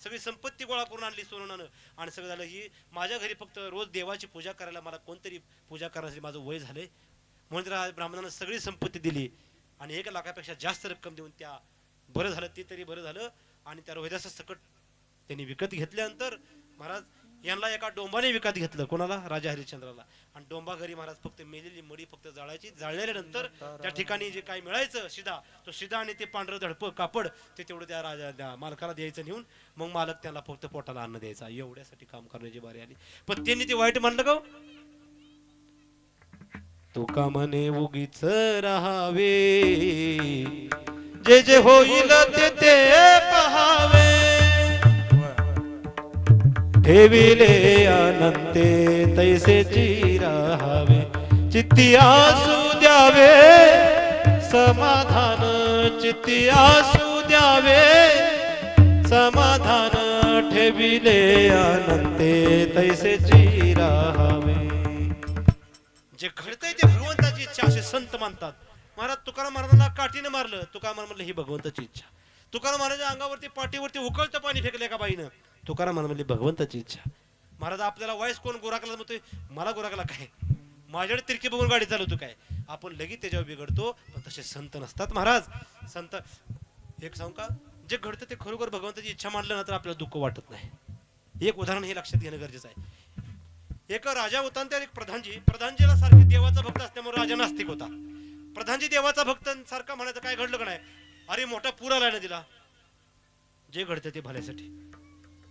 सगळी संपत्ती गोळा करून आणली सोनानं आणि सगळं झालं. ही माझ्या घरी फक्त रोज देवाची पूजा करायला मला कोणतरी पूजा करण्यासाठी माझं वय झालंय म्हणून त्या ब्राह्मणानं सगळी संपत्ती दिली आणि 1 लाखापेक्षा जास्त रक्कम देऊन त्या बरं झालं ते तरी बरं झालं. आणि त्या रोहिदाचं सकट त्यांनी विकत घेतल्यानंतर महाराज यांना एका डोंबाने विकत घेतलं. कोणाला? राजा हरिश्चंद्राला. आणि डोंबा घरी महाराज फक्त मेलेली मडी फक्त जाळायची. जाळल्यानंतर त्या ठिकाणी जे काही मिळायचं शिदा, तो शिदा आणि ते पांढरं धडपं कापड ते तेवढं त्या राजा मालकाला द्यायचं नेऊन. मग मालक त्यांना फक्त पोटाला अन्न द्यायचा. एवढ्यासाठी काम करण्याची बारी आली. पण त्यांनी ते वाईट मानलं का? तुका म्हणे उगीच राहावे, जे जे होईल ते ते पहावे, ठेविले अनंते तैसेची राहावे, चित्ती आसू द्यावे समाधान, चित्ती आसू द्यावे समाधान, ठेविले अनंते तैसेची राहावे. जे घडतंय ते भगवंताची इच्छा असे संत मानतात. महाराज तुकाराम महाराजांना काठीने मारलं. तुकाराम म्हणलं ही भगवंताची इच्छा. तुकाराम महाराजांच्या अंगावरती पाठीवरती उकळतं पाणी फेकले का बाईनं. तुकाराम महाराज म्हणले भगवंताची इच्छा. महाराज आपल्याला वाईस कोण गोराकला म्हणतोय, मला गोराकला काय, माझ्याकडे तिरकी बघून गाडी चालवतो काय, आपण लगेच त्याच्यावर बिघडतो. पण तसे संत नसतात महाराज. संत एक सांगू का, जे घडतं ते खरोखर भगवंताची इच्छा मानलं ना तर आपल्याला दुःख वाटत नाही. एक उदाहरण हे लक्षात घेणं गरजेचं आहे. एक राजा होता आणि त्या एक प्रधानजीला सारखी देवाचा भक्त असल्यामुळे राजा नास्तिक होता. प्रधानजी देवाचा भक्त सारखा म्हणायचं काय घडलं का नाही, अरे मोठा पूर आलाय ना दिला. जे घडतं ते भल्यासाठी.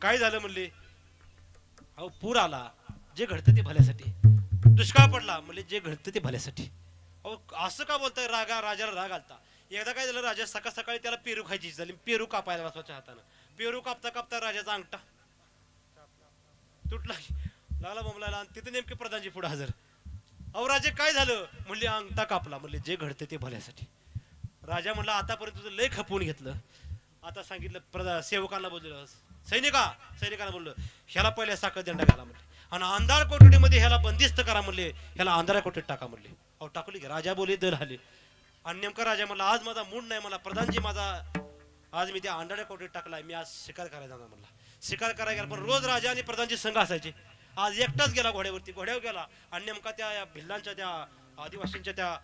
काय झालं म्हणले, अहो पूर आला, जे घडतं ते भल्यासाठी. दुष्काळ पडला, म्हणले जे घडतं ते भल्यासाठी. अहो असं का बोलताय, राजाला राग आलता. एकदा काय झालं, राजा सकाळ सकाळी त्याला पेरू खायची झाली. पेरू कापायला स्वतःच्या हातानं. पेरू कापता कापता राजाचा अंगठा तुटला, लागला बोंबलायला. आणि तिथे नेमके प्रधानजी पुढे हजर. अहो राजे काय झालं, म्हणले अंगठा कापला. म्हणले जे घडते ते भल्यासाठी. राजा म्हणला आतापर्यंत तुझं लय खपवून घेतलं, आता सांगितलं सेवकांना बोललं, सैनिकांना बोललं ह्याला पहिल्या साखर दंड घाला म्हणले आणि अंधार कोठडीमध्ये ह्याला बंदिस्त करा म्हणले, ह्याला अंधारा कोठडीत टाका म्हणले. अहो टाकली. राजा बोले दर आले. आणि नेमका राजा म्हणला आज माझा मूड नाही, मला प्रधानजी माझा आज मी त्या अंधाऱ्या कोठडीत टाकलाय, मी आज शिकार करायला जाणार म्हणला. शिकार करायला गेला, पण रोज राजा आणि प्रधानजी संघ असायचे. आज एकटाच गेला घोड्यावर गेला आणि नेमका त्या भिल्लांच्या त्या आदिवासींच्या त्या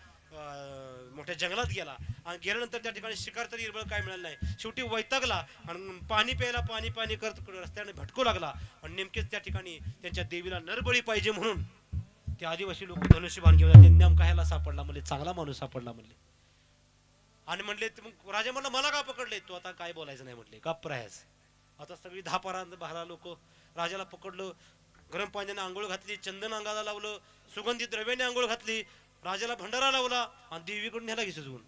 मोठ्या जंगलात गेला. आणि गेल्यानंतर त्या ठिकाणी शिकार तरी इरबळ काय मिळालं नाही. शेवटी वैतागला आणि पाणी प्यायला पाणी करत रस्त्याने भटकू लागला. आणि नेमकेच त्या ठिकाणी त्यांच्या देवीला नरबळी पाहिजे म्हणून ते आदिवासी लोक धनुष्यबाण घेऊन आले. नेमका ह्याला सापडला, म्हणले चांगला माणूस सापडला म्हणले. आणि म्हणले राजा म्हणला मला का पकडले, तू आता काय बोलायचं नाही म्हणले, गप्प राहायच. आता सगळी 10-12 लोक राजाला पकडलं, गरम पाण्याने आंघोळ घातली, चंदन अंगाला लावलं, सुगंधित द्रव्याने आंघोळ घातली, राजाला भंडारा लावला आणि देवीकडून ह्याला घिसून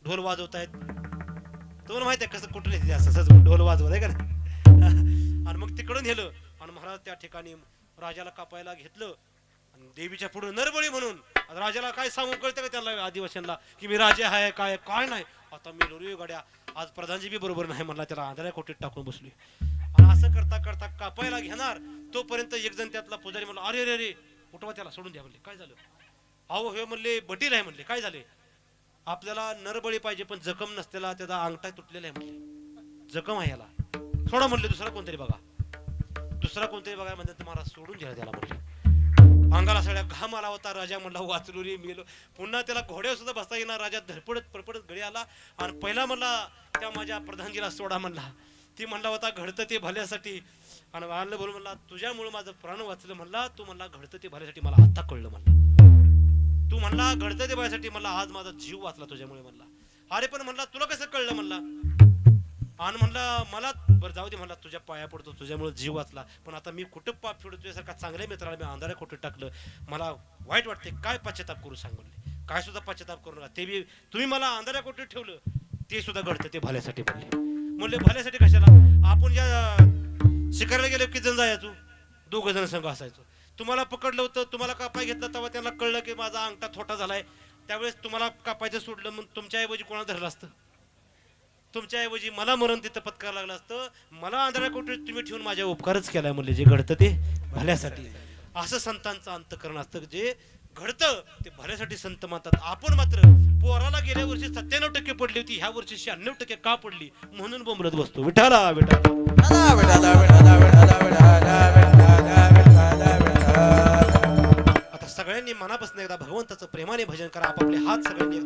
ढोल वाजवतायत. तुम्हाला माहित आहे कसं कुठले असं ढोल वाजवत आहे का नाही. आणि मग तिकडून नेलं आणि महाराज त्या ठिकाणी राजाला कापायला घेतलं आणि देवीच्या पुढे नरबळी म्हणून. राजाला काय सांगू कळतं का त्यांना आदिवासींना की मी राजा आहे काय काय नाही. आता मी लोरी गाड्या आज प्रधानजी बी बरोबर नाही म्हणला, त्याला आंधळ्या कोटीत टाकून बसली. आणि असं करता करता कापायला घेणार तोपर्यंत एक जण त्यातला पुजारी म्हणला अरे रे रे उठवा त्याला, सोडून द्या म्हणले. काय झालं, अहो हे म्हणले बटील आहे म्हणले. काय झाले, आपल्याला नरबळी पाहिजे पण जखम नसतेला, त्याचा अंगठा तुटलेला आहे म्हणले, जखम आहे याला, सोडा म्हणले. दुसरा कोणतरी बघा म्हणजे तुम्हाला सोडून द्या त्याला म्हणले. अंगाला सगळ्या घाम आला होता. राजा म्हणला वाचलो रे मेलो. पुन्हा त्याला घोड्यावर सुद्धा बसता येणार. राजा धडपडत पडपडत घरी आला आणि पहिला म्हणला त्या माझ्या प्रधानजीला सोडा म्हणला. ती म्हणला होता घडतं ते भल्यासाठी. आणि वाहनला बोल म्हणला तुझ्यामुळे माझं प्राण वाचलं म्हणला. तू म्हणला घडतं ते भल्यासाठी, मला आता कळलं म्हणला. तू म्हणला घडतं ते भल्यासाठी, म्हणला आज माझा जीव वाचला तुझ्यामुळे म्हणला. अरे पण म्हणला तुला कसं कळलं म्हणला. आणि म्हणला मला बरं जाऊ दे म्हणला, तुझ्या पाया पडतो, तुझ्यामुळे जीव वाचला. पण आता मी कुठं पाप फेडतो, तुझ्यासारखा चांगल्या मित्राला मी अंधाऱ्या कोठीत टाकलं, मला वाईट वाटते. काय पश्चाताप करू सांग म्हणले. काय सुद्धा पश्चाताप करू नका, ते बी तुम्ही मला अंधाऱ्या कोठीत ठेवलं ते सुद्धा घडतं ते भल्यासाठी म्हणले भल्यासाठी कशाला. आपण ज्या शिकायला गेलो किती जण जायचो, 2 जण संघ असायचो. तुम्हाला पकडलं होतं, तुम्हाला कापाय घेतलं, तेव्हा त्यांना कळलं की माझा अंगठा छोटा झालाय, त्यावेळेस तुम्हाला कापायचं सोडलं. मग तुमच्याऐवजी कोणाला धरलं असतं, तुमच्याऐवजी मला मरण तिथं पत्करावं लागलं असतं. मला आंधळ्या कोठडीत तुम्ही ठेवून माझ्या उपकारच केलाय म्हणले. जे घडतं ते भल्यासाठी. असं संतांचं अंतःकरण असतं जे घडतं ते भल्यासाठी संत म्हणतात. आपण मात्र पोराला गेल्या वर्षी 97% पडली होती, ह्या वर्षी 96% का पडली म्हणून बोंबलत बसतो. विठाला आता सगळ्यांनी मनापासून एकदा भगवंताचं प्रेमाने भजन करा. आपापले हात सगळ्यांनी